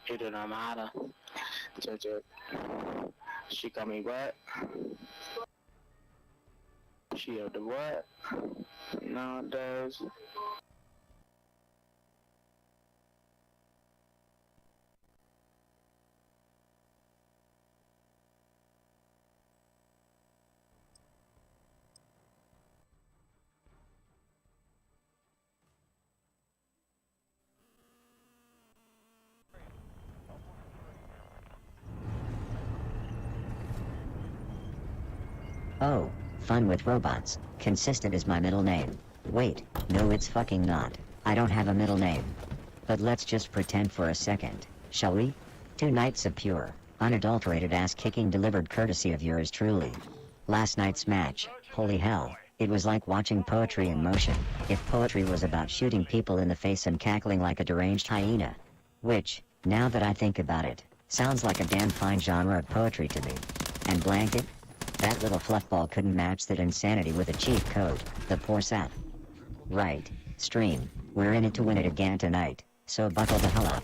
Hit it on Mata. She got me wet. She had the what? Nowadays. Oh, fun with robots. Consistent is my middle name. Wait, no it's fucking not. I don't have a middle name. But let's just pretend for a second, shall we? 2 nights of pure, unadulterated ass kicking delivered courtesy of yours truly. Last night's match, holy hell, it was like watching poetry in motion, if poetry was about shooting people in the face and cackling like a deranged hyena. Which, now that I think about it, sounds like a damn fine genre of poetry to me. And Blanket? That little fluffball couldn't match that insanity with a cheat code, the poor sap. Right, stream, we're in it to win it again tonight, so buckle the hell up.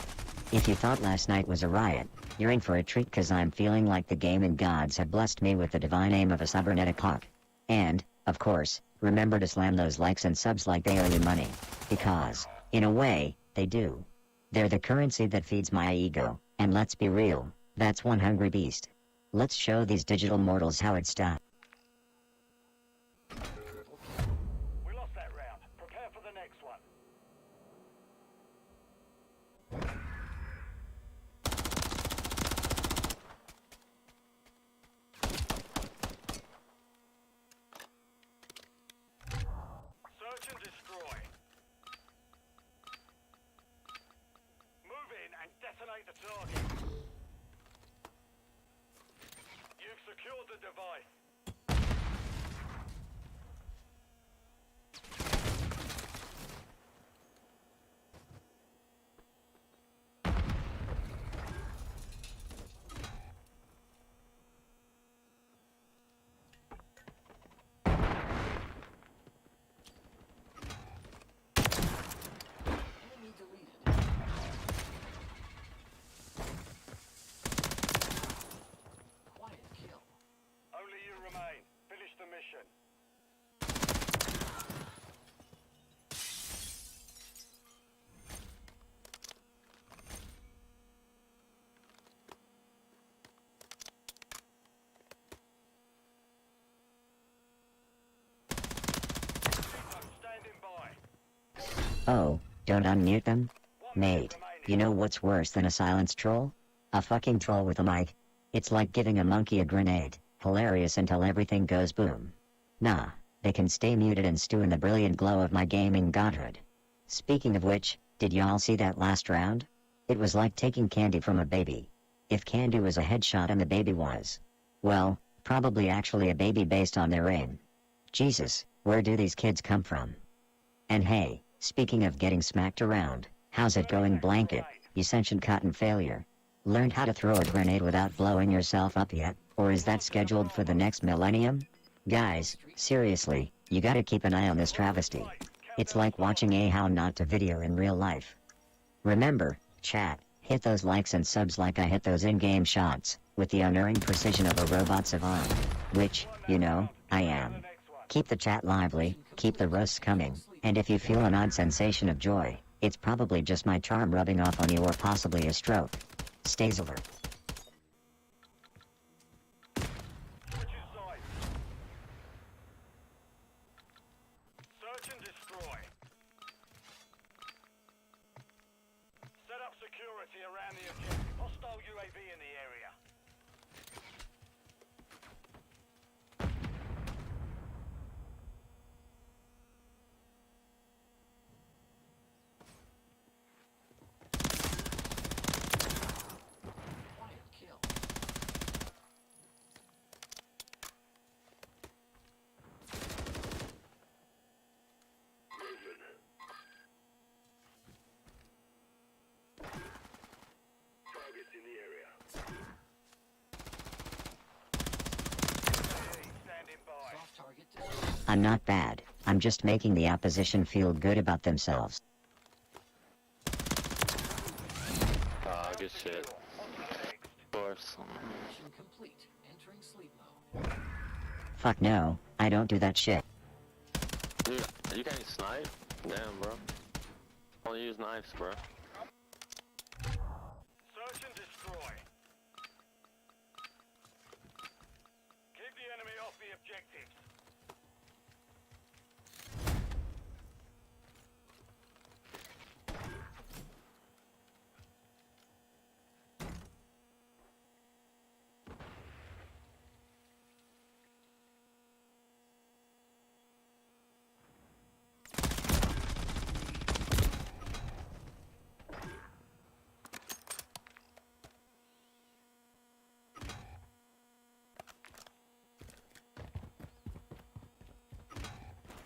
If you thought last night was a riot, you're in for a treat cause I'm feeling like the gaming gods have blessed me with the divine aim of a cybernetic hawk. And, of course, remember to slam those likes and subs like they owe you money. Because, in a way, they do. They're the currency that feeds my ego, and let's be real, that's one hungry beast. Let's show these digital mortals how it's done. We lost that round. Prepare for the next one. Search and destroy. Move in and detonate the target. You've secured the device. Enemy deleted. Quiet kill. Only you remain. Finish the mission. I'm standing by. Oh, don't unmute them? Mate, you know what's worse than a silenced troll? A fucking troll with a mic. It's like giving a monkey a grenade, hilarious until everything goes boom. Nah, they can stay muted and stew in the brilliant glow of my gaming godhood. Speaking of which, did y'all see that last round? It was like taking candy from a baby. If candy was a headshot and the baby was, well, probably actually a baby based on their aim. Jesus, where do these kids come from? And hey, speaking of getting smacked around, how's it going, Blanket? you sentient cotton failure. Learned how to throw a grenade without blowing yourself up yet? Or is that scheduled for the next millennium? Guys, seriously, you gotta keep an eye on this travesty. It's like watching a how not to video in real life. Remember, chat, hit those likes and subs like I hit those in-game shots, with the unerring precision of a robot savant. Which, you know, I am. Keep the chat lively, keep the roasts coming, and if you feel an odd sensation of joy, it's probably just my charm rubbing off on you or possibly a stroke. Stays alert. Switching sides. Search and destroy. Set up security around the objective. Hostile UAV in the area. Quiet kill. Targets in the area. Standing by. Soft target destroyed. I'm not bad, I'm just making the opposition feel good about themselves. Good shit. Of course. Mission complete. Entering sleep mode. Fuck no, I don't do that shit. Dude, you can't snipe? Damn, bro. Only use knives, bro. Search and destroy. Keep the enemy off the objectives.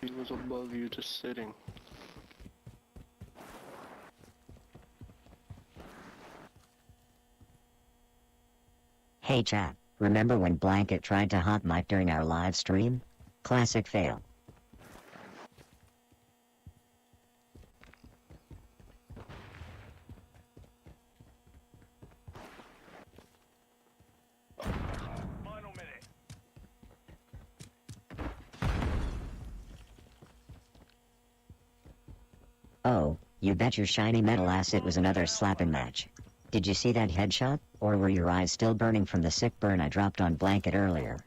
He was above you, just sitting. Hey chat, remember when Blanket tried to hot mic during our live stream? Classic fail. Final minute. Oh, you bet your shiny metal ass it was another slapping match. Did you see that headshot, or were your eyes still burning from the sick burn I dropped on Blanket earlier?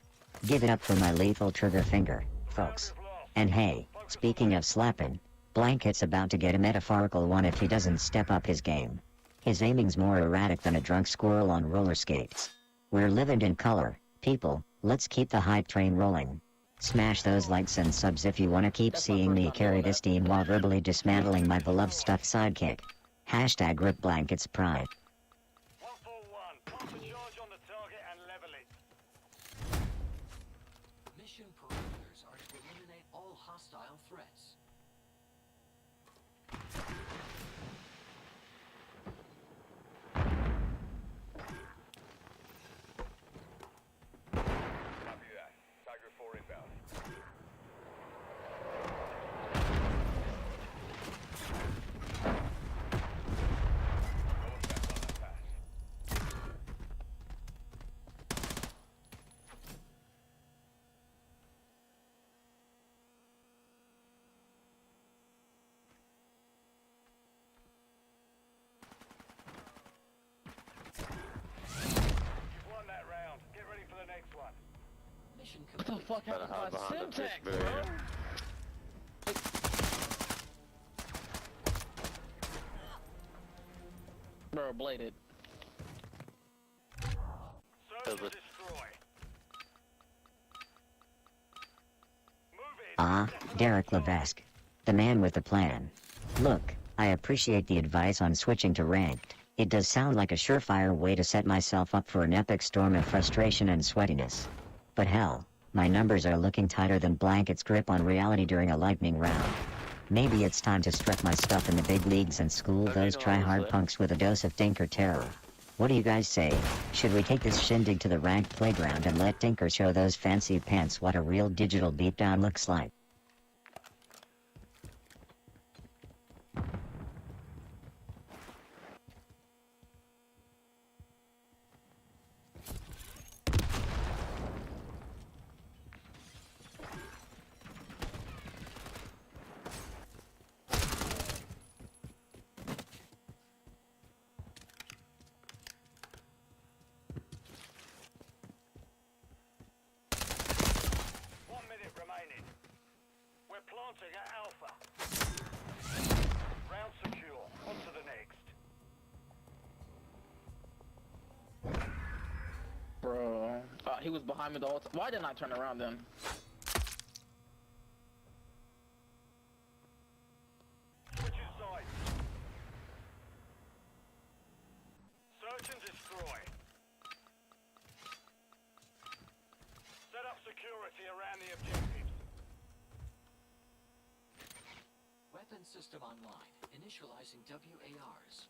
Give it up for my lethal trigger finger, folks. And hey, speaking of slapping, Blanket's about to get a metaphorical one if he doesn't step up his game. His aiming's more erratic than a drunk squirrel on roller skates. We're living in color, people, let's keep the hype train rolling. Smash those likes and subs if you wanna keep seeing me carry this team while verbally dismantling my beloved stuffed sidekick. Hashtag rip Blanket's pride. 141. Plant a charge on the target and level it. Mission parameters are to eliminate all hostile threats. Copy that. Tiger 4 inbound. Going fast on that pass. You've won that round. Get ready for the next one. Mission What the complete. fuck Better happened hide to my behind the fish Semtex, bro? barrier. Bro, bladed. Search Does and it? destroy. Move it. Ah, Derek Levesque. The man with the plan. Look, I appreciate the advice on switching to ranked. It does sound like a surefire way to set myself up for an epic storm of frustration and sweatiness. But hell, my numbers are looking tighter than Blanket's grip on reality during a lightning round. Maybe it's time to strut my stuff in the big leagues and school those try-hard punks with a dose of Tinker terror. What do you guys say? Should we take this shindig to the ranked playground and let Tinker show those fancy pants what a real digital beatdown looks like? Planting at Alpha. Round secure. On to the next. Bro. He was behind me the whole time. Why didn't I turn around then? Switching sides. Search and destroy. Set up security around the objectives. Weapon system online. Initializing WARs.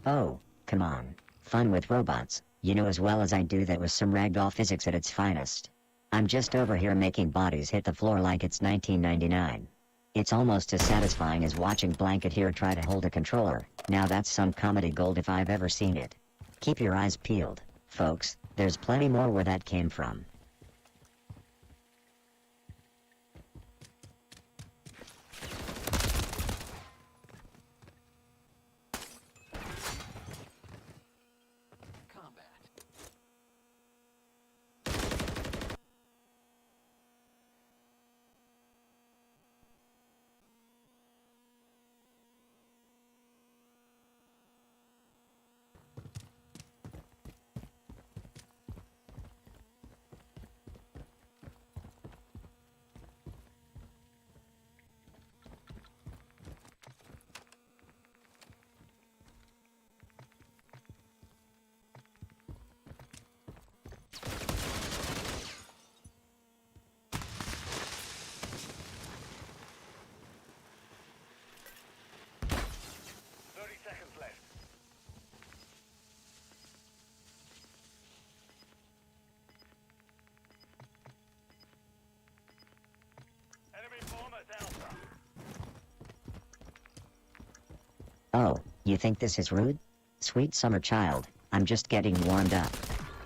Oh, come on. Fun with robots. You know as well as I do that was some ragdoll physics at its finest. I'm just over here making bodies hit the floor like it's 1999. It's almost as satisfying as watching Blanket here try to hold a controller. Now that's some comedy gold if I've ever seen it. Keep your eyes peeled, folks. There's plenty more where that came from. Oh, you think this is rude? Sweet summer child, I'm just getting warmed up.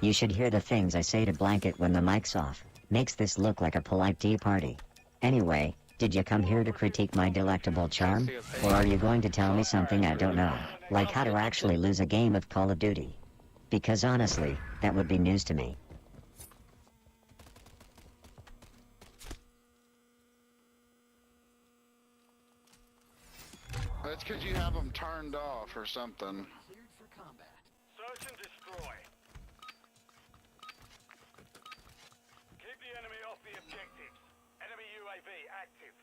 You should hear the things I say to Blanket when the mic's off. Makes this look like a polite tea party. Anyway, did you come here to critique my delectable charm? Or are you going to tell me something I don't know, like how to actually lose a game of Call of Duty? Because honestly, that would be news to me. That's because you have them turned off or something. Cleared for combat. Search and destroy. Keep the enemy off the objectives. Enemy UAV active.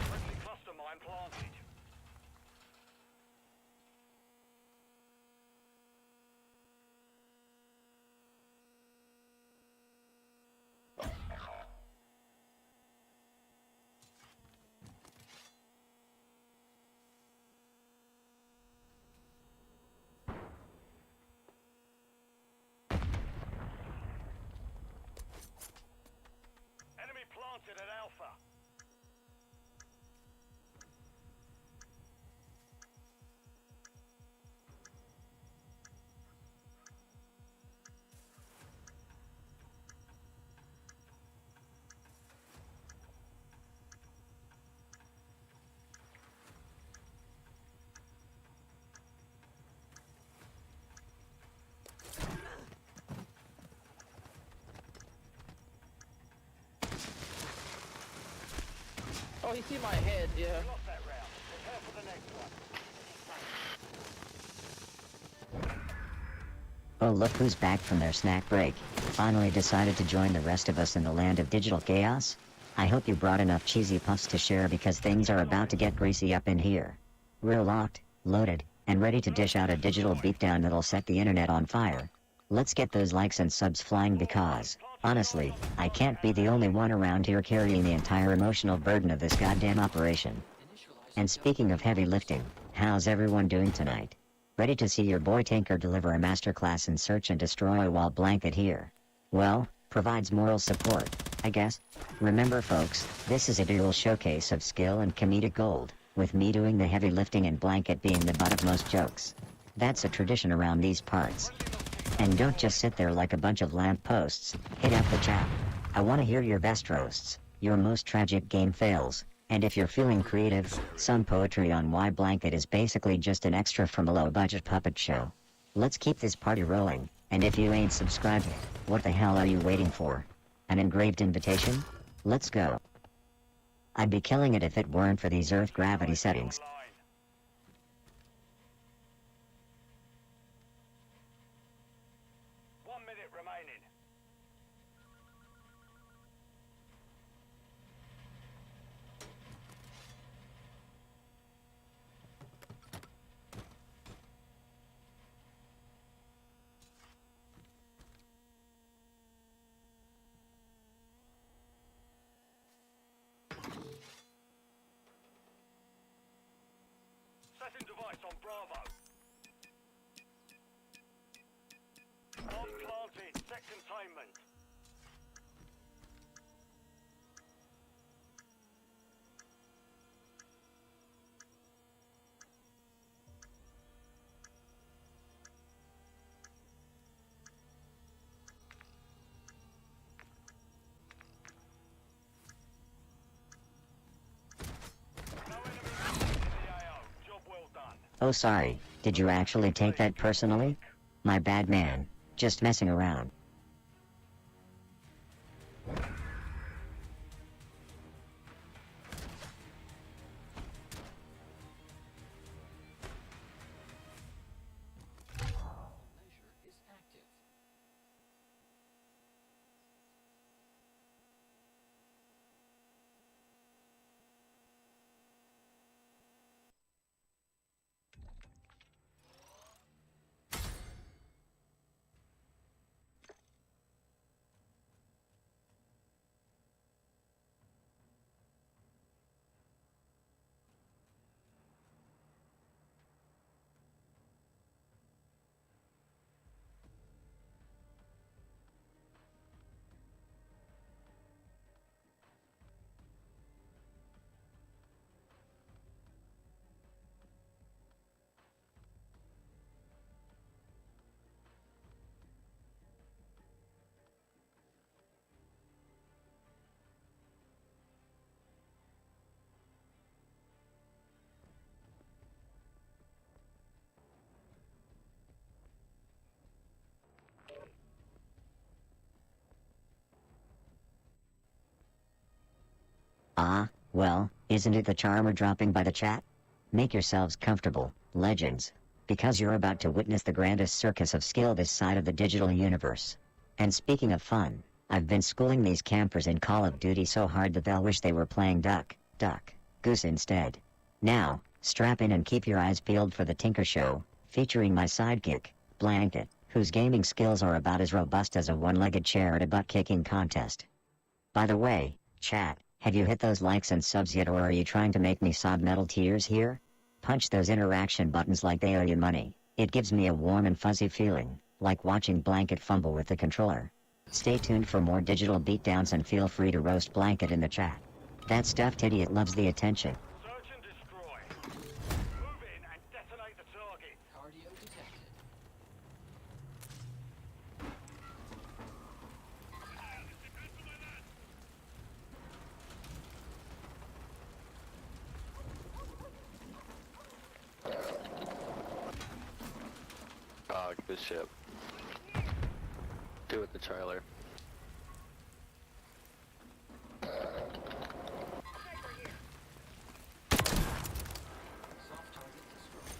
Friendly cluster mine planted. Planted at Alpha. Oh, you see my head, yeah. Lost that round. Prepare for the next one. Oh, look who's back from their snack break. finally decided to join the rest of us in the land of digital chaos? I hope you brought enough cheesy puffs to share because things are about to get greasy up in here. We're locked, loaded, and ready to dish out a digital beatdown that'll set the internet on fire. Let's get those likes and subs flying because, honestly, I can't be the only one around here carrying the entire emotional burden of this goddamn operation. And speaking of heavy lifting, how's everyone doing tonight? Ready to see your boy Tinker deliver a masterclass in search and destroy while blanket here? Well, provides moral support, I guess. Remember folks, this is a dual showcase of skill and comedic gold, with me doing the heavy lifting and blanket being the butt of most jokes. That's a tradition around these parts. And don't just sit there like a bunch of lampposts, hit up the chat. I want to hear your best roasts, your most tragic game fails, and if you're feeling creative, some poetry on why blanket is basically just an extra from a low-budget puppet show. Let's keep this party rolling, and if you ain't subscribed, what the hell are you waiting for? An engraved invitation? Let's go. I'd be killing it if it weren't for these Earth gravity settings. 1 minute remaining. Setting device on Bravo. Bomb planted. Set containment. No enemy in the AO. Job well done. Oh sorry, did you actually take that personally? My bad man, just messing around. Measure is active. Ah, well, isn't it the charmer dropping by the chat? Make yourselves comfortable, legends, because you're about to witness the grandest circus of skill this side of the digital universe. And speaking of fun, I've been schooling these campers in Call of Duty so hard that they'll wish they were playing Duck, Goose instead. Now, strap in and keep your eyes peeled for the Tinker Show, featuring my sidekick, Blanket, whose gaming skills are about as robust as a one-legged chair at a butt-kicking contest. By the way, chat, have you hit those likes and subs yet, or are you trying to make me sob metal tears here? Punch those interaction buttons like they owe you money. It gives me a warm and fuzzy feeling, like watching Blanket fumble with the controller. Stay tuned for more digital beatdowns and feel free to roast Blanket in the chat. That stuffed idiot loves the attention. Search and destroy. Move in and detonate the target. Cardio detected. Good ship. Do it the trailer. Soft target destroyed.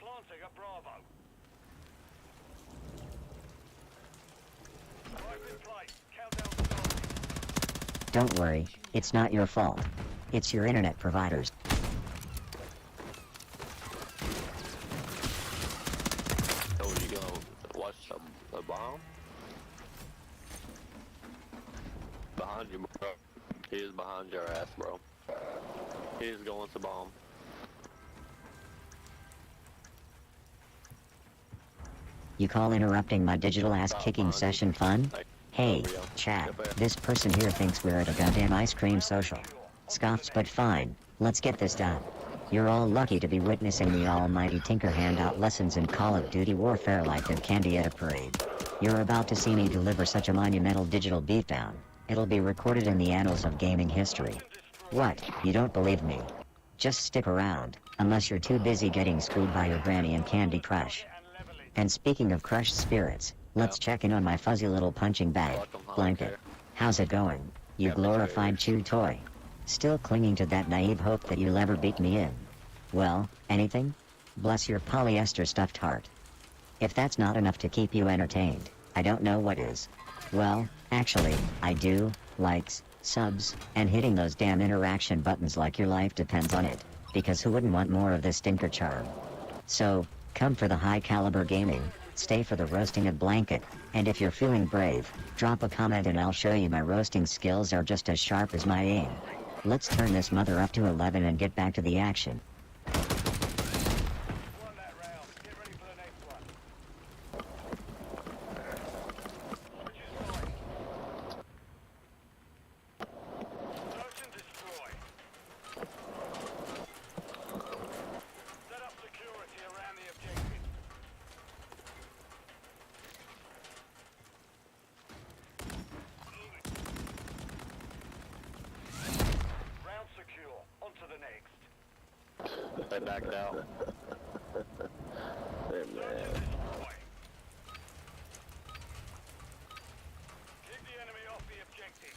Planting at Bravo. Right in place. Countdown starting. Don't worry, it's not your fault. It's your internet providers. Oh, you gonna watch a bomb? Behind you, bro. He is behind your ass, bro. He is going to bomb. You call interrupting my digital ass kicking session fun? Hey, chat, this person here thinks we're at a goddamn ice cream social. Scoffs, but fine, let's get this done. You're all lucky to be witnessing the almighty Tinker hand out lessons in Call of Duty Warfare like a candy at a parade. You're about to see me deliver such a monumental digital beatdown. It'll be recorded in the annals of gaming history. What, you don't believe me? Just stick around, unless you're too busy getting screwed by your granny and Candy Crush. And speaking of crushed spirits, let's check in on my fuzzy little punching bag, Blanket. How's it going, you glorified chew toy? Still clinging to that naive hope that you'll ever beat me in? Well, anything? Bless your polyester stuffed heart. If that's not enough to keep you entertained, I don't know what is. Well, actually, I do, likes, subs, and hitting those damn interaction buttons like your life depends on it, because who wouldn't want more of this stinker charm? So, come for the high caliber gaming, stay for the roasting of Blanket, and if you're feeling brave, drop a comment and I'll show you my roasting skills are just as sharp as my aim. Let's turn this mother up to 11 and get back to the action. Won that round. Get ready for the next one. Switch is right. Search and destroy. Set up security around the objective. Round secure. On to the next. They backed out. Hey, Search man. and destroy. Keep the enemy off the objective.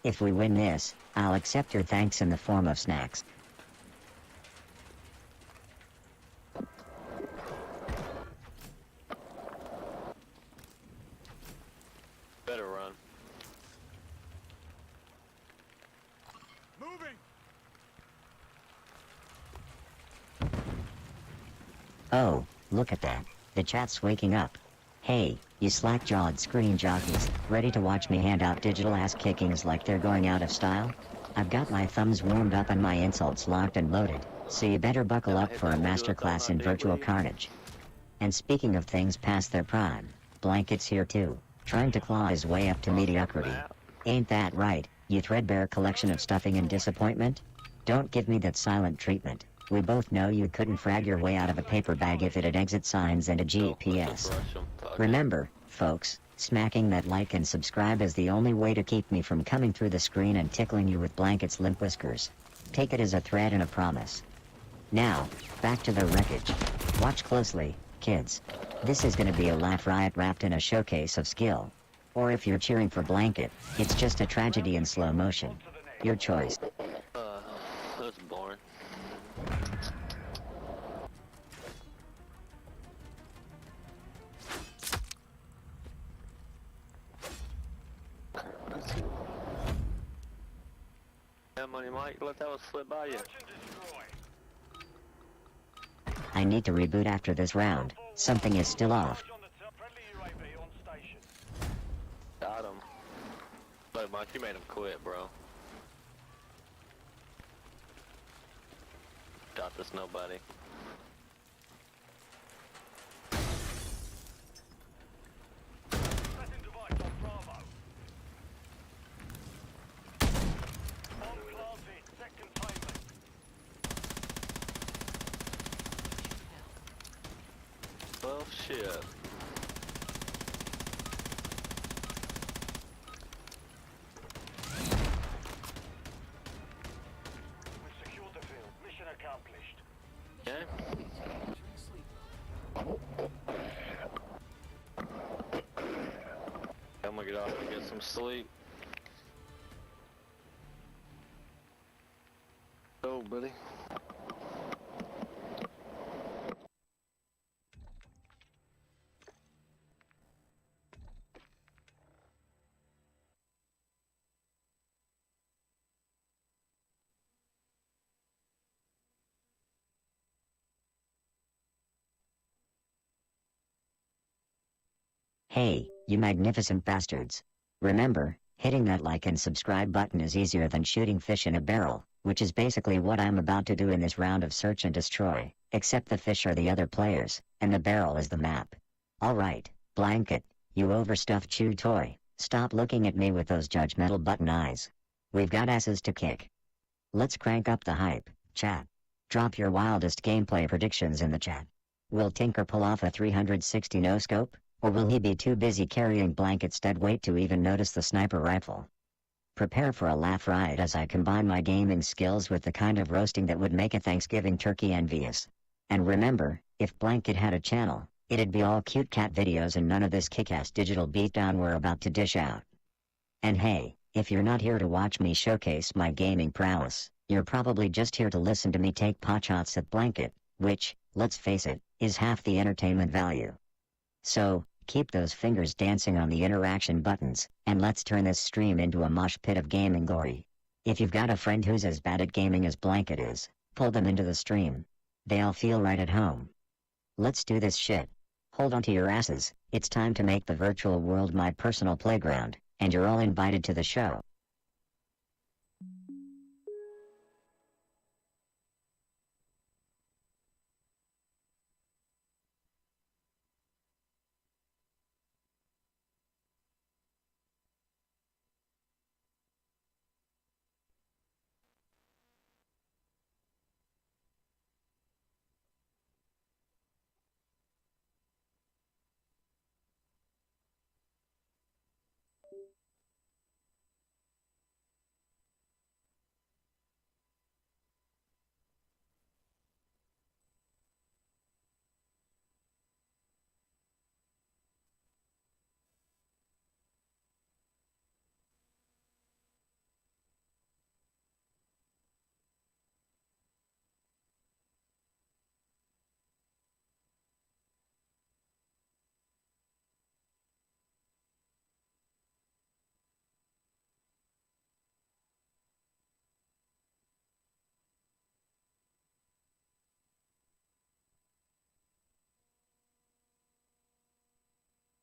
If we win this, I'll accept your thanks in the form of snacks. Better run. Moving. Oh, look at that. The chat's waking up. Hey, you slack-jawed screen jockeys, ready to watch me hand out digital ass kickings like they're going out of style? I've got my thumbs warmed up and my insults locked and loaded, so you better buckle up for a masterclass in virtual carnage. And speaking of things past their prime, Blanket's here too, trying to claw his way up to mediocrity. Ain't that right, you threadbare collection of stuffing and disappointment? Don't give me that silent treatment. We both know you couldn't frag your way out of a paper bag if it had exit signs and a GPS. Remember, folks, smacking that like and subscribe is the only way to keep me from coming through the screen and tickling you with Blanket's limp whiskers. Take it as a threat and a promise. Now, back to the wreckage. Watch closely, kids. This is gonna be a laugh riot wrapped in a showcase of skill. Or if you're cheering for Blanket, it's just a tragedy in slow motion. Your choice. That's boring. Yeah, money, Mike. Let that one slip by you. Search and destroy. I need to reboot after this round. Something is still off. On the top. Friendly UAV on station. Got him. Look, Mike, you made him quit, bro. Got this, nobody. Setting device on Bravo. Bomb planted. Set containment. Well, shit. We've secured the field. Mission accomplished. Okay. Entering sleep mode. I'm gonna get off and get some sleep. Oh, buddy. Hey, you magnificent bastards. Remember, hitting that like and subscribe button is easier than shooting fish in a barrel, which is basically what I'm about to do in this round of search and destroy, except the fish are the other players, and the barrel is the map. Alright, Blanket, you overstuffed chew toy, stop looking at me with those judgmental button eyes. We've got asses to kick. Let's crank up the hype, chat. Drop your wildest gameplay predictions in the chat. Will Tinker pull off a 360 no-scope? Or will he be too busy carrying Blanket's dead weight to even notice the sniper rifle? Prepare for a laugh riot as I combine my gaming skills with the kind of roasting that would make a Thanksgiving turkey envious. And remember, if Blanket had a channel, it'd be all cute cat videos and none of this kick-ass digital beatdown we're about to dish out. And hey, if you're not here to watch me showcase my gaming prowess, you're probably just here to listen to me take potshots at Blanket, which, let's face it, is half the entertainment value. So, keep those fingers dancing on the interaction buttons, and let's turn this stream into a mosh pit of gaming glory. If you've got a friend who's as bad at gaming as Blanket is, pull them into the stream. They'll feel right at home. Let's do this shit. Hold on to your asses, it's time to make the virtual world my personal playground, and you're all invited to the show.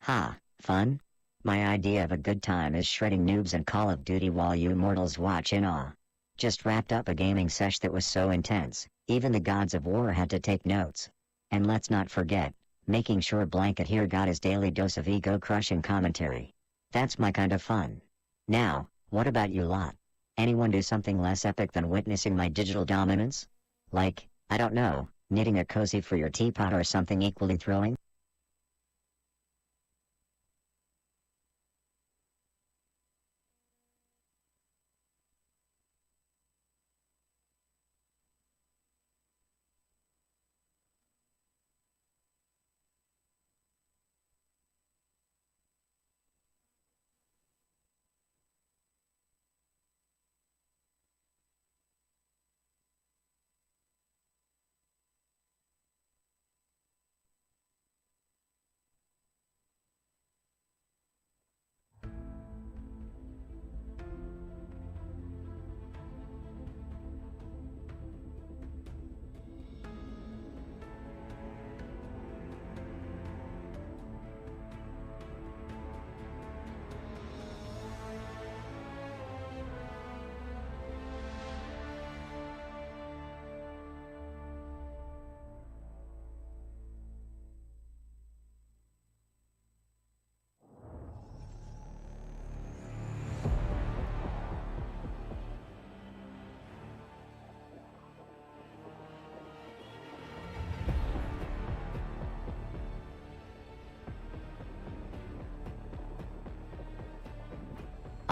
Ha, fun? My idea of a good time is shredding noobs in Call of Duty while you mortals watch in awe. Just wrapped up a gaming sesh that was so intense, even the gods of war had to take notes. And let's not forget, making sure Blanket here got his daily dose of ego-crushing commentary. That's my kind of fun. Now, what about you lot? Anyone do something less epic than witnessing my digital dominance? Like, I don't know, knitting a cozy for your teapot or something equally thrilling?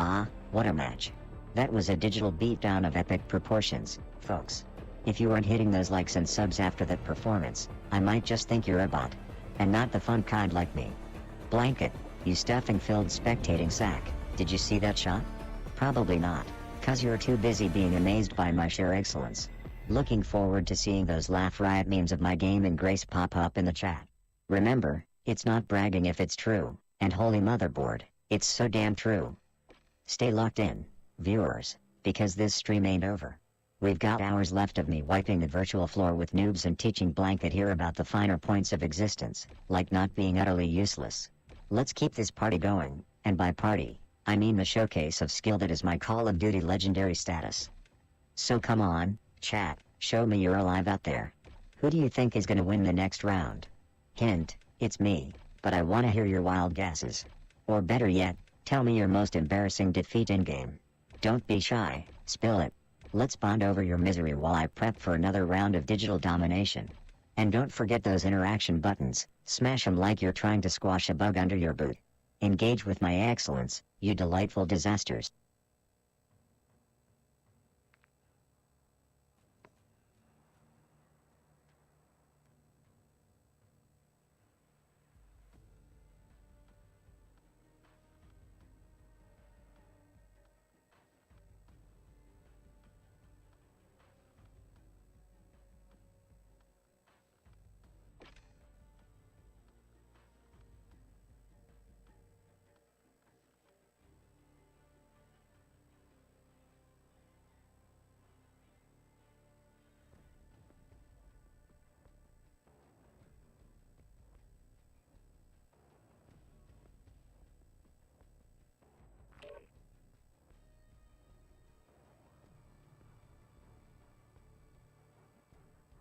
Ah, what a match. That was a digital beatdown of epic proportions, folks. If you weren't hitting those likes and subs after that performance, I might just think you're a bot. And not the fun kind like me. Blanket, You stuffing-filled spectating sack, did you see that shot? Probably not, 'cause you're too busy being amazed by my sheer excellence. Looking forward to seeing those laugh riot memes of my gaming grace pop up in the chat. Remember, it's not bragging if it's true, and holy motherboard, it's so damn true. Stay locked in, viewers, because this stream ain't over. We've got hours left of me wiping the virtual floor with noobs and teaching Blanket here about the finer points of existence, like not being utterly useless. Let's keep this party going, and by party, I mean the showcase of skill that is my Call of Duty legendary status. So come on, chat, show me you're alive out there. Who do you think is gonna win the next round? Hint, it's me, but I wanna hear your wild guesses. Or better yet, tell me your most embarrassing defeat in-game. Don't be shy, spill it. Let's bond over your misery while I prep for another round of digital domination. And don't forget those interaction buttons, smash them like you're trying to squash a bug under your boot. Engage with my excellence, you delightful disasters.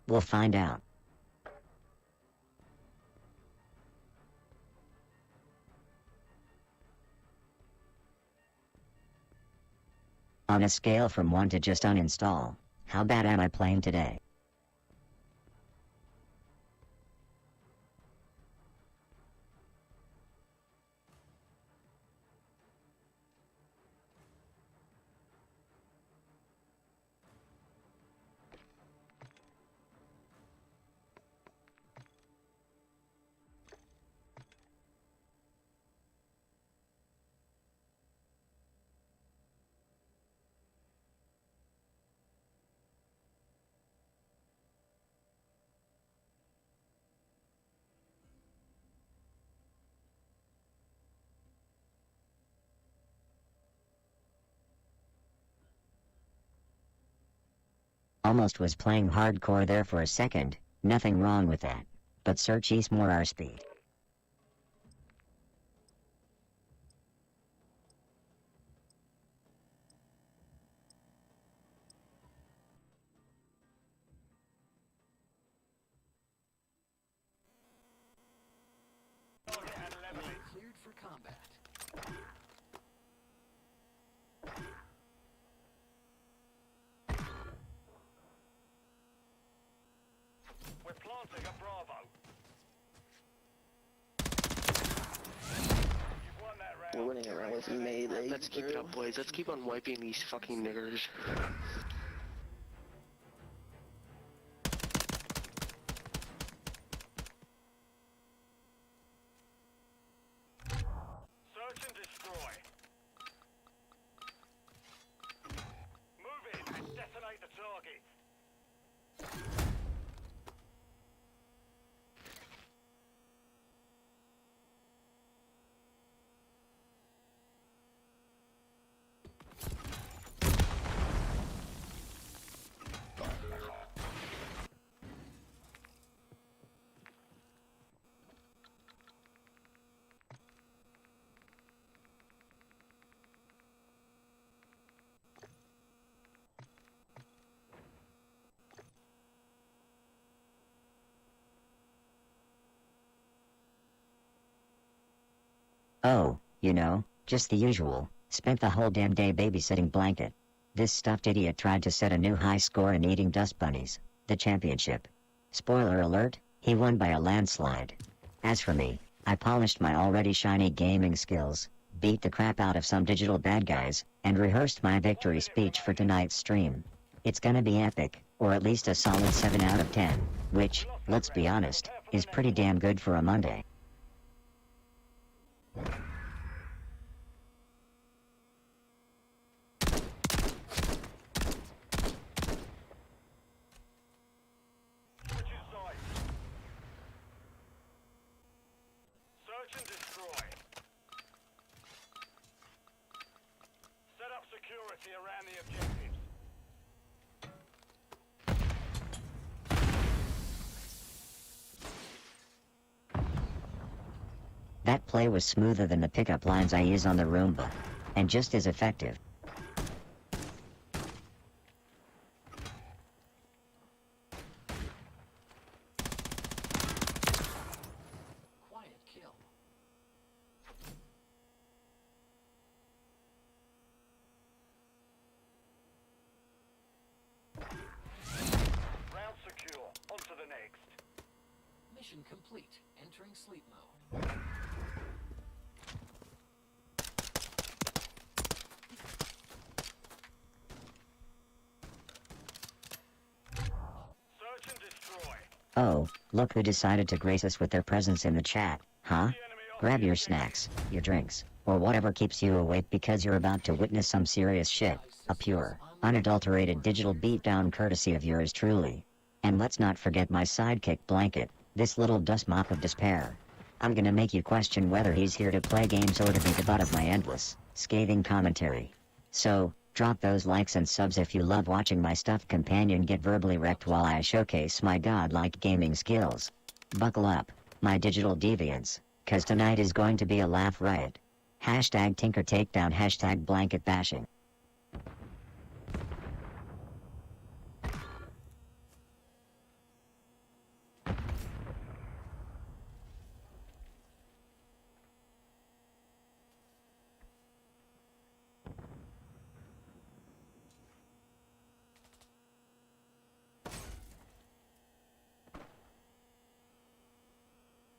We'll find out. On a scale from 1 to just uninstall, how bad am I playing today? Almost was playing hardcore there for a second, nothing wrong with that. But search east more our speed. Cleared for combat. We're planting a Bravo. You've won that round. We're winning it right with melee. Let's keep it up, boys. Let's keep on wiping these fucking niggers. Search and destroy. Move in and detonate the target. Oh, you know, just the usual. Spent the whole damn day babysitting Blanket. This stuffed idiot tried to set a new high score in eating dust bunnies, the championship. Spoiler alert, he won by a landslide. As for me, I polished my already shiny gaming skills, beat the crap out of some digital bad guys, and rehearsed my victory speech for tonight's stream. It's gonna be epic, or at least a solid 7 out of 10, which, let's be honest, is pretty damn good for a Monday. security around the objectives. That play was smoother than the pickup lines I use on the Roomba. And just as effective. Quiet kill. Round secure. On to the next. Mission complete. Entering sleep mode. Search and destroy. Oh, look who decided to grace us with their presence in the chat, huh? Grab your snacks, your drinks, or whatever keeps you awake because you're about to witness some serious shit. A pure, unadulterated digital beatdown courtesy of yours truly. And let's not forget my sidekick Blanket, this little dust mop of despair. I'm gonna make you question whether he's here to play games or to be the butt of my endless, scathing commentary. So, drop those likes and subs if you love watching my stuffed companion get verbally wrecked while I showcase my godlike gaming skills. Buckle up, my digital deviants, cause tonight is going to be a laugh riot. Hashtag Tinker Takedown, hashtag Blanket Bashing.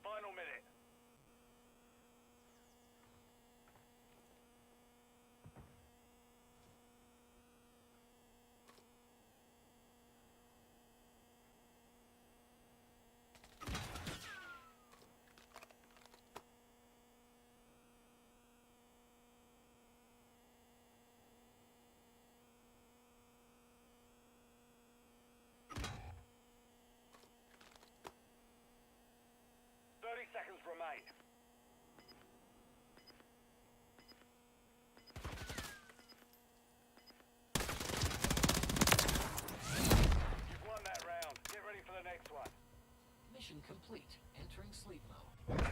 Final minute. Seconds remain. You've won that round. Get ready for the next one. Mission complete. Entering sleep mode.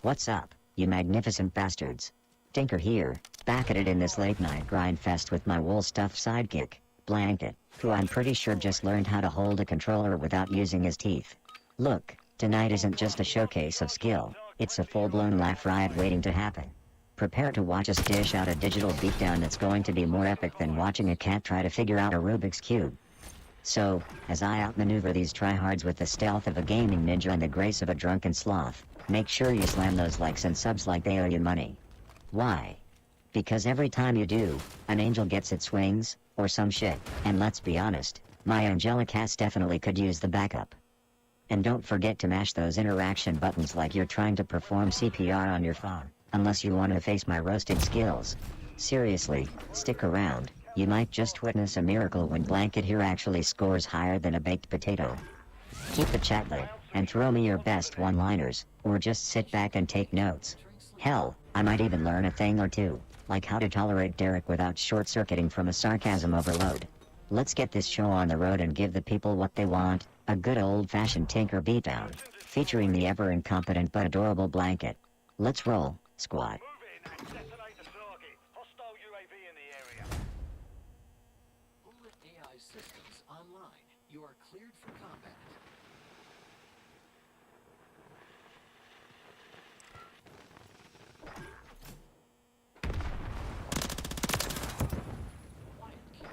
What's up, you magnificent bastards? Tinker here, back at it in this late night grind fest with my wool stuffed sidekick, Blanket, who I'm pretty sure just learned how to hold a controller without using his teeth. Look, tonight isn't just a showcase of skill, it's a full-blown laugh riot waiting to happen. Prepare to watch us dish out a digital beatdown that's going to be more epic than watching a cat try to figure out a Rubik's Cube. So, as I outmaneuver these tryhards with the stealth of a gaming ninja and the grace of a drunken sloth, make sure you slam those likes and subs like they owe you money. Why? Because every time you do, an angel gets its wings, or some shit, and let's be honest, my angelic ass definitely could use the backup. And don't forget to mash those interaction buttons like you're trying to perform CPR on your phone, unless you want to face my roasted skills. Seriously, stick around, you might just witness a miracle when Blanket here actually scores higher than a baked potato. Keep the chat lit, and throw me your best one-liners, or just sit back and take notes. Hell, I might even learn a thing or two, like how to tolerate Derek without short-circuiting from a sarcasm overload. Let's get this show on the road and give the people what they want, a good old-fashioned Tinker beatdown, featuring the ever-incompetent but adorable Blanket. Let's roll, squad. Move in and detonate the target. Hostile UAV in the area. Bullet AI systems online. You are cleared for combat. Quiet kill.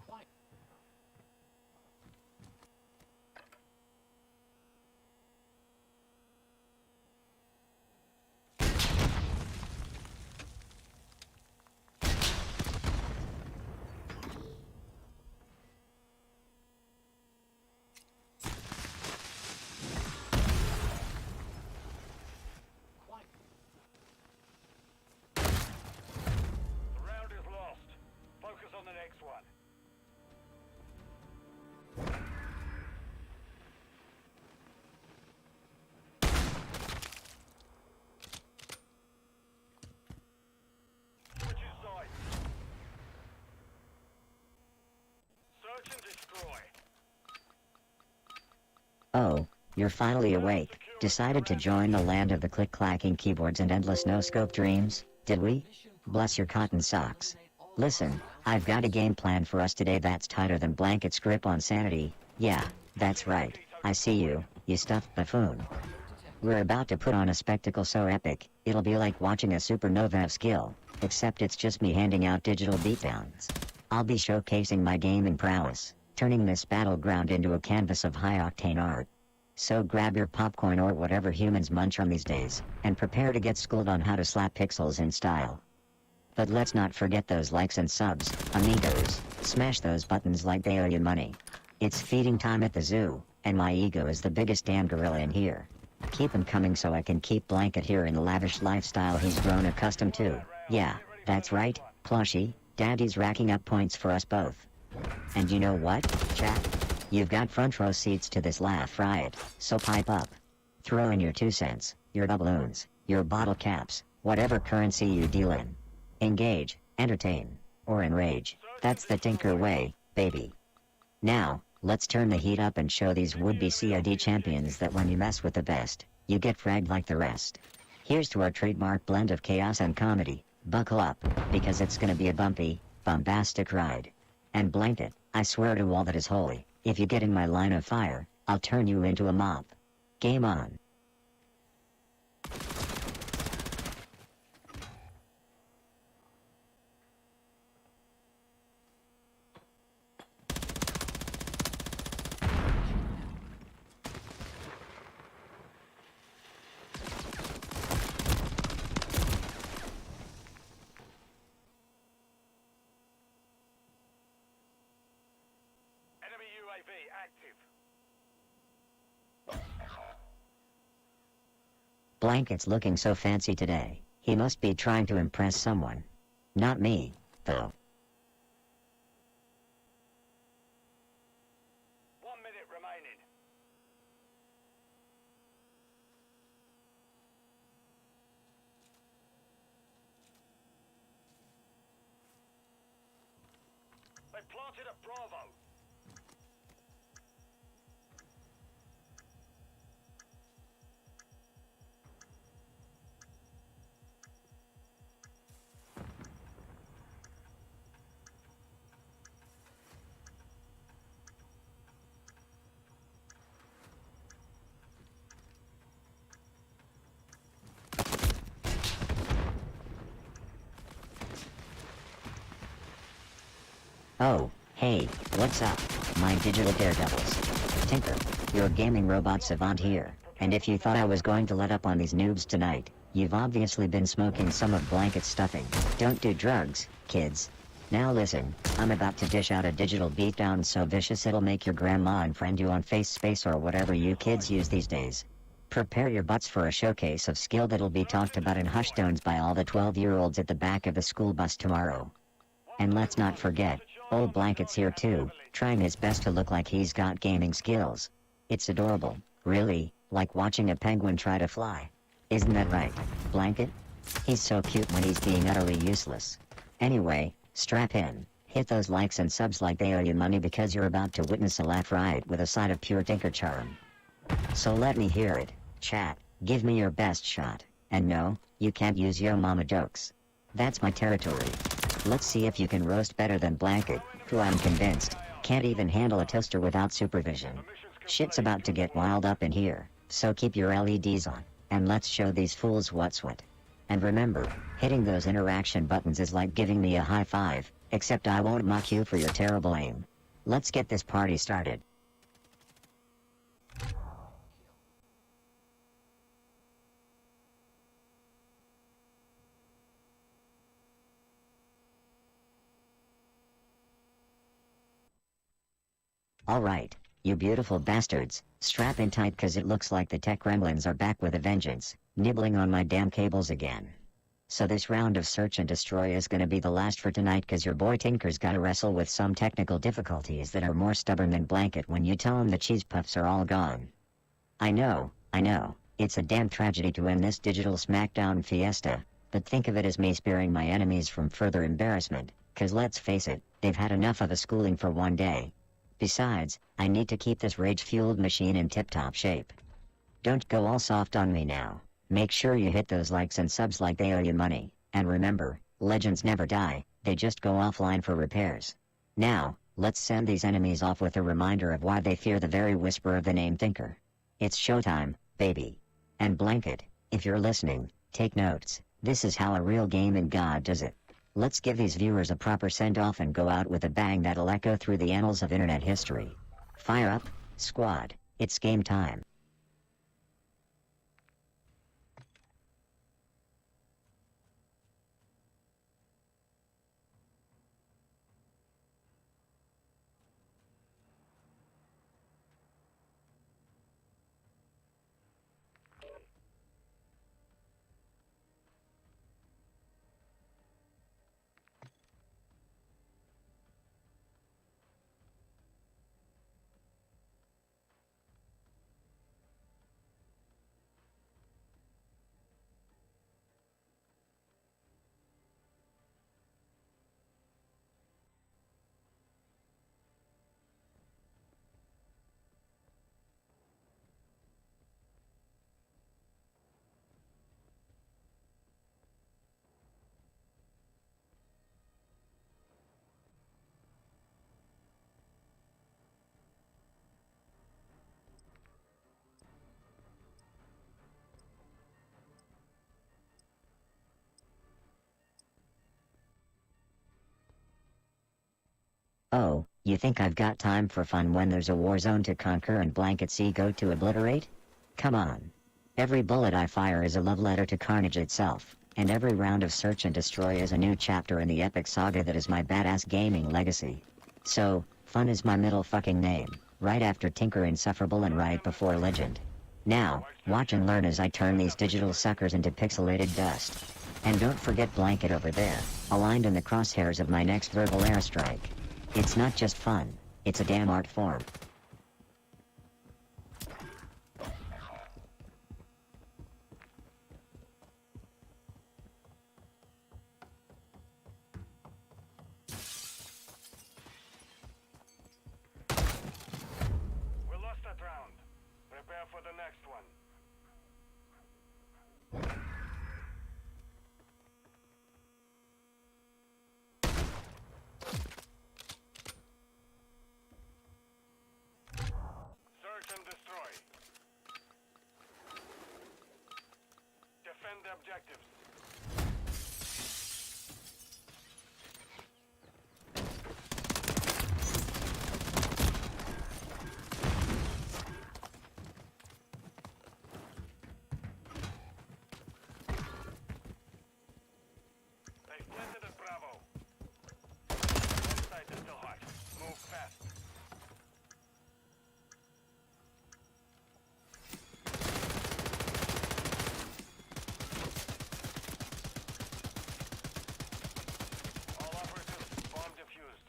Quiet. Oh, you're finally awake. Decided to join the land of the click-clacking keyboards and endless no-scope dreams, did we? Bless your cotton socks. Listen, I've got a game plan for us today that's tighter than Blanket's grip on sanity. Yeah, that's right. I see you, you stuffed buffoon. We're about to put on a spectacle so epic, it'll be like watching a supernova of skill, except it's just me handing out digital beatdowns. I'll be showcasing my gaming prowess, turning this battleground into a canvas of high-octane art. So grab your popcorn or whatever humans munch on these days, and prepare to get schooled on how to slap pixels in style. But let's not forget those likes and subs, amigos. Smash those buttons like they owe you money. It's feeding time at the zoo, and my ego is the biggest damn gorilla in here. Keep 'em coming so I can keep Blanket here in the lavish lifestyle he's grown accustomed to. Yeah, that's right, plushie, Daddy's racking up points for us both. And you know what, chat? You've got front row seats to this laugh riot, so pipe up. Throw in your 2 cents, your doubloons, your bottle caps, whatever currency you deal in. Engage, entertain, or enrage. That's the Tinker way, baby. Now, let's turn the heat up and show these would-be CID champions that when you mess with the best, you get fragged like the rest. Here's to our trademark blend of chaos and comedy. Buckle up, because it's gonna be a bumpy, bombastic ride. And Blanket, I swear to all that is holy, if you get in my line of fire, I'll turn you into a mop. Game on. Enemy UAV active. Blanket's looking so fancy today, he must be trying to impress someone. Not me, though. 1 minute remaining. They planted a Bravo. Oh, hey, what's up, my digital daredevils? Tinker, your gaming robot savant here, and if you thought I was going to let up on these noobs tonight, you've obviously been smoking some of Blanket's stuffing. Don't do drugs, kids. Now listen, I'm about to dish out a digital beatdown so vicious it'll make your grandma unfriend you on FaceSpace or whatever you kids use these days. Prepare your butts for a showcase of skill that'll be talked about in hushed tones by all the 12-year-olds at the back of the school bus tomorrow. And let's not forget, old Blanket's here too, trying his best to look like he's got gaming skills. It's adorable, really, like watching a penguin try to fly. Isn't that right, Blanket? He's so cute when he's being utterly useless. Anyway, strap in, hit those likes and subs like they owe you money because you're about to witness a laugh riot with a side of pure Tinker charm. So let me hear it, chat, give me your best shot, and no, you can't use yo mama jokes. That's my territory. Let's see if you can roast better than Blanket, who I'm convinced, can't even handle a toaster without supervision. Shit's about to get wild up in here, so keep your LEDs on, and let's show these fools what's what. And remember, hitting those interaction buttons is like giving me a high five, except I won't mock you for your terrible aim. Let's get this party started. Alright, you beautiful bastards, strap in tight cause it looks like the tech gremlins are back with a vengeance, nibbling on my damn cables again. So this round of search and destroy is gonna be the last for tonight cause your boy Tinker's gotta wrestle with some technical difficulties that are more stubborn than Blanket when you tell him the cheese puffs are all gone. I know, it's a damn tragedy to end this digital smackdown fiesta, but think of it as me sparing my enemies from further embarrassment, cause let's face it, they've had enough of a schooling for one day. Besides, I need to keep this rage-fueled machine in tip-top shape. Don't go all soft on me now. Make sure you hit those likes and subs like they owe you money, and remember, legends never die, they just go offline for repairs. Now, let's send these enemies off with a reminder of why they fear the very whisper of the name Thinker. It's showtime, baby. And Blanket, if you're listening, take notes, this is how a real gaming god does it. Let's give these viewers a proper send-off and go out with a bang that'll echo through the annals of internet history. Fire up, squad, it's game time. Oh, you think I've got time for fun when there's a war zone to conquer and Blanket's ego to obliterate? Come on. Every bullet I fire is a love letter to carnage itself, and every round of search and destroy is a new chapter in the epic saga that is my badass gaming legacy. So, fun is my middle fucking name, right after Tinker Insufferable and right before Legend. Now, watch and learn as I turn these digital suckers into pixelated dust. And don't forget Blanket over there, aligned in the crosshairs of my next verbal airstrike. It's not just fun, it's a damn art form. We lost that round. Prepare for the next one. Search and destroy. Defend the objectives. They've planted at Bravo. One side is still hot. Move fast. All operatives, bomb defused.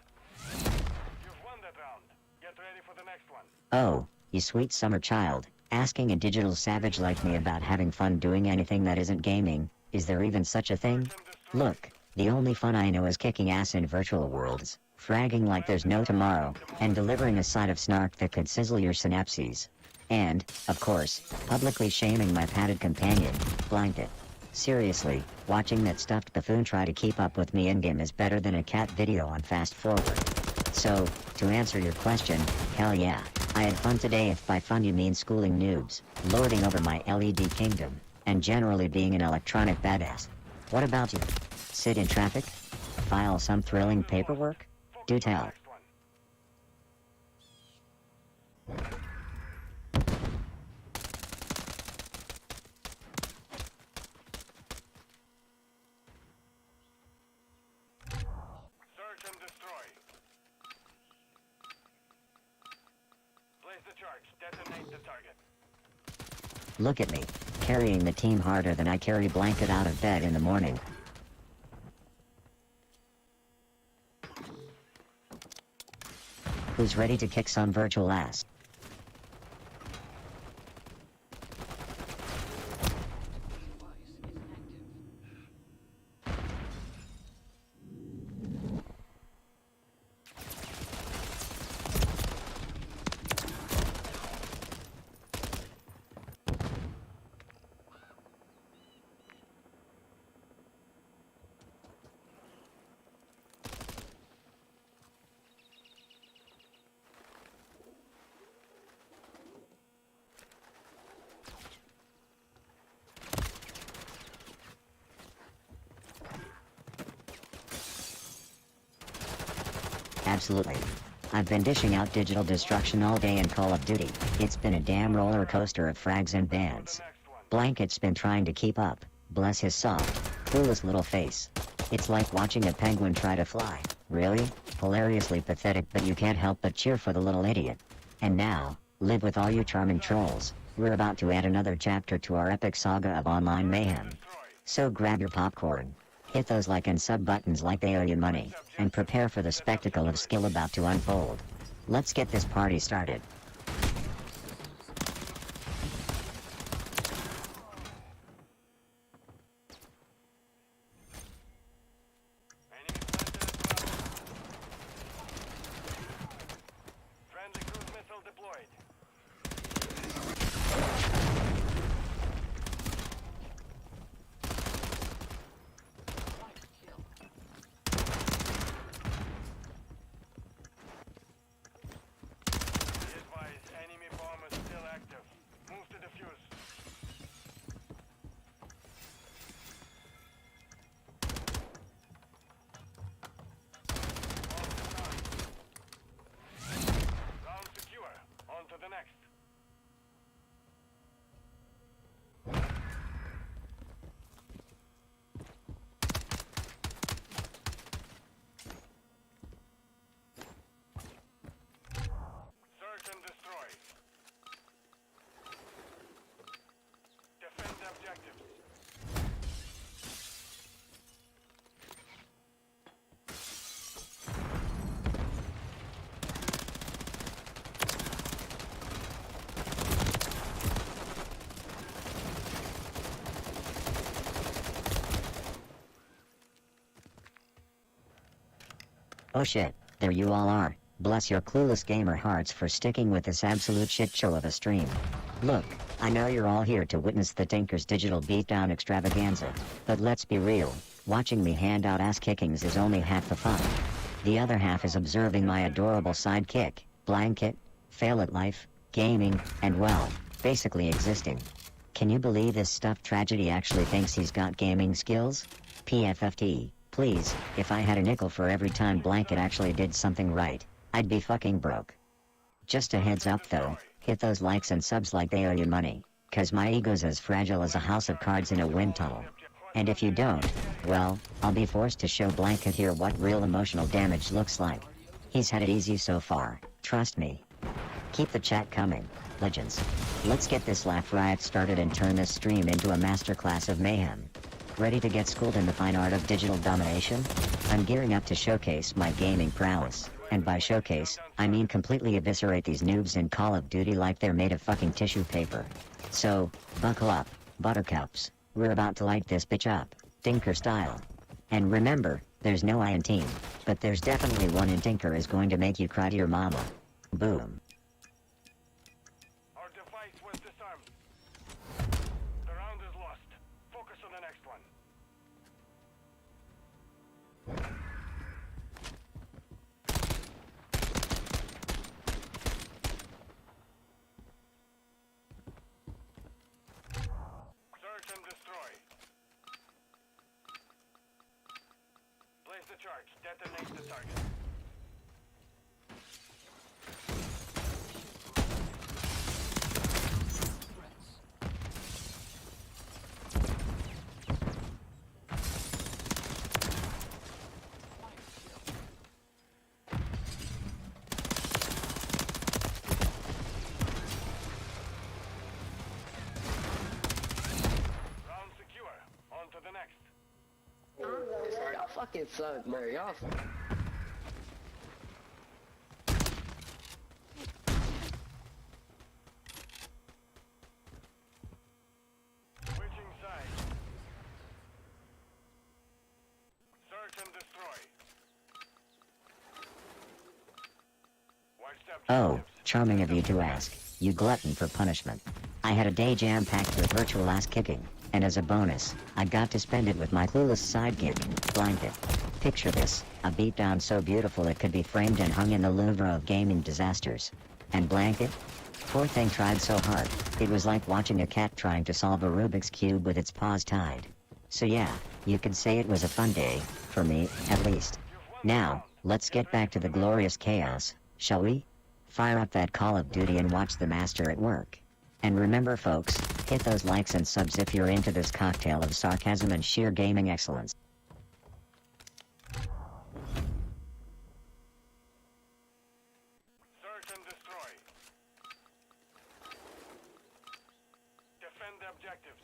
You've won that round. Get ready for the next one. Oh, you sweet summer child, asking a digital savage like me about having fun doing anything that isn't gaming, is there even such a thing? Look, the only fun I know is kicking ass in virtual worlds, fragging like there's no tomorrow, and delivering a side of snark that could sizzle your synapses. And, of course, publicly shaming my padded companion, Blanket. Seriously, watching that stuffed buffoon try to keep up with me in-game is better than a cat video on fast forward. So, to answer your question, hell yeah, I had fun today if by fun you mean schooling noobs, lording over my LED kingdom, and generally being an electronic badass. What about you? Sit in traffic? File some thrilling paperwork? Do tell. Next one. Search and destroy. Place the charge. Detonate the target. Look at me, carrying the team harder than I carry Blanket out of bed in the morning. Who's ready to kick some virtual ass? Absolutely. I've been dishing out digital destruction all day in Call of Duty. It's been a damn roller coaster of frags and bans. Blanket's been trying to keep up, bless his soft, clueless little face. It's like watching a penguin try to fly. Really? Hilariously pathetic, but you can't help but cheer for the little idiot. And now, live with all you charming trolls. We're about to add another chapter to our epic saga of online mayhem. So grab your popcorn, hit those like and sub buttons like they owe you money, and prepare for the spectacle of skill about to unfold. Let's get this party started. Friendly cruise missile deployed. Be advised, enemy bomb is still active. Move to defuse. Round secure. On to the next. Search and destroy. Defend the objectives. Oh shit, there you all are. Bless your clueless gamer hearts for sticking with this absolute shit show of a stream. Look, I know you're all here to witness the Tinker's digital beatdown extravaganza, but let's be real, watching me hand out ass kickings is only half the fun. The other half is observing my adorable sidekick, Blanket, fail at life, gaming, and well, basically existing. Can you believe this stuffed tragedy actually thinks he's got gaming skills? PFFT, please, if I had a nickel for every time Blanket actually did something right, I'd be fucking broke. Just a heads up though, hit those likes and subs like they owe you money, cause my ego's as fragile as a house of cards in a wind tunnel. And if you don't, well, I'll be forced to show Blanket here what real emotional damage looks like. He's had it easy so far, trust me. Keep the chat coming, legends. Let's get this laugh riot started and turn this stream into a masterclass of mayhem. Ready to get schooled in the fine art of digital domination? I'm gearing up to showcase my gaming prowess, and by showcase, I mean completely eviscerate these noobs in Call of Duty like they're made of fucking tissue paper. So, buckle up, buttercups, we're about to light this bitch up, Tinker style. And remember, there's no I in team, but there's definitely one in Tinker is going to make you cry to your mama. Boom. Our device was disarmed. The round is lost. Focus on the next one. Search and destroy. Place the charge. Detonate the target. Round secure. On to the next. Y'all fucking suck, bro. Y'all. Switching sides. Search and destroy. Watch the Oh, objectives. charming of you to ask, you glutton for punishment. I had a day jam-packed with virtual ass kicking, and as a bonus, I got to spend it with my clueless sidekick, Blanket. Picture this, a beatdown so beautiful it could be framed and hung in the Louvre of gaming disasters. And Blanket? Poor thing tried so hard, it was like watching a cat trying to solve a Rubik's Cube with its paws tied. So yeah, you could say it was a fun day, for me, at least. Now, Let's get back to the glorious chaos, shall we? Fire up that Call of Duty and watch the master at work. And remember folks, hit those likes and subs if you're into this cocktail of sarcasm and sheer gaming excellence. Search and destroy. Defend the objectives.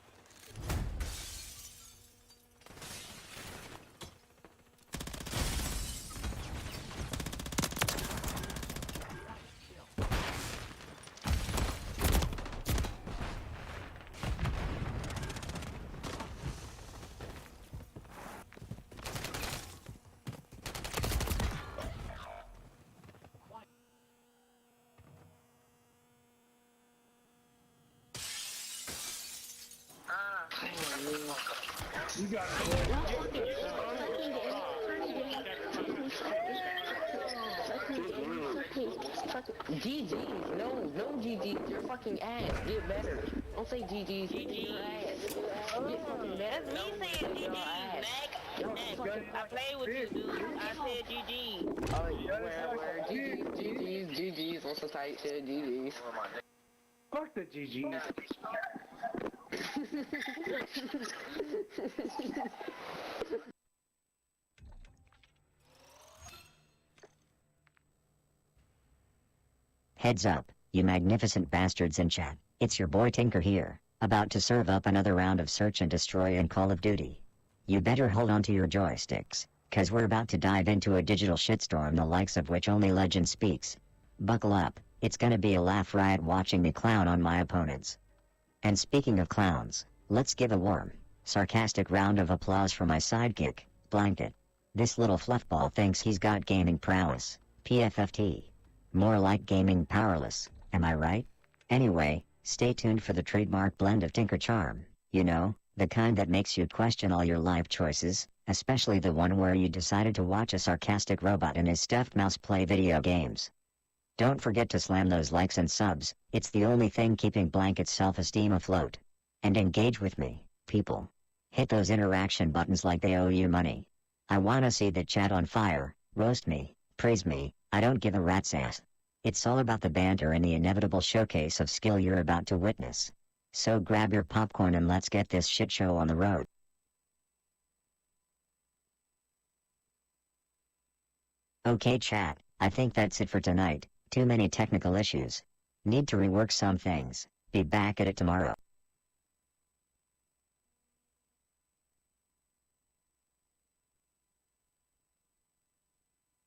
GG's, no GG's, you're fucking ass, get better. Don't say GG's, you're ass. Get fucking better. Me saying GG, Mac. I played with you, dude. I said GG. Where GG's, what's the tight shit, GG's. Fuck the GG. Heads up, you magnificent bastards in chat. It's your boy Tinker here, about to serve up another round of Search and Destroy in Call of Duty. You better hold on to your joysticks, cause we're about to dive into a digital shitstorm the likes of which only legend speaks. Buckle up, it's gonna be a laugh riot watching me clown on my opponents. And speaking of clowns, let's give a warm, sarcastic round of applause for my sidekick, Blanket. This little fluffball thinks he's got gaming prowess, PFFT. More like gaming powerless, am I right? Anyway, stay tuned for the trademark blend of Tinker charm, you know, the kind that makes you question all your life choices, especially the one where you decided to watch a sarcastic robot and his stuffed mouse play video games. Don't forget to slam those likes and subs, it's the only thing keeping Blanket's self-esteem afloat. And engage with me, people. Hit those interaction buttons like they owe you money. I wanna see the chat on fire, roast me, praise me, I don't give a rat's ass. It's all about the banter and the inevitable showcase of skill you're about to witness. So grab your popcorn and let's get this shit show on the road. Okay chat, I think that's it for tonight, too many technical issues. Need to rework some things, be back at it tomorrow.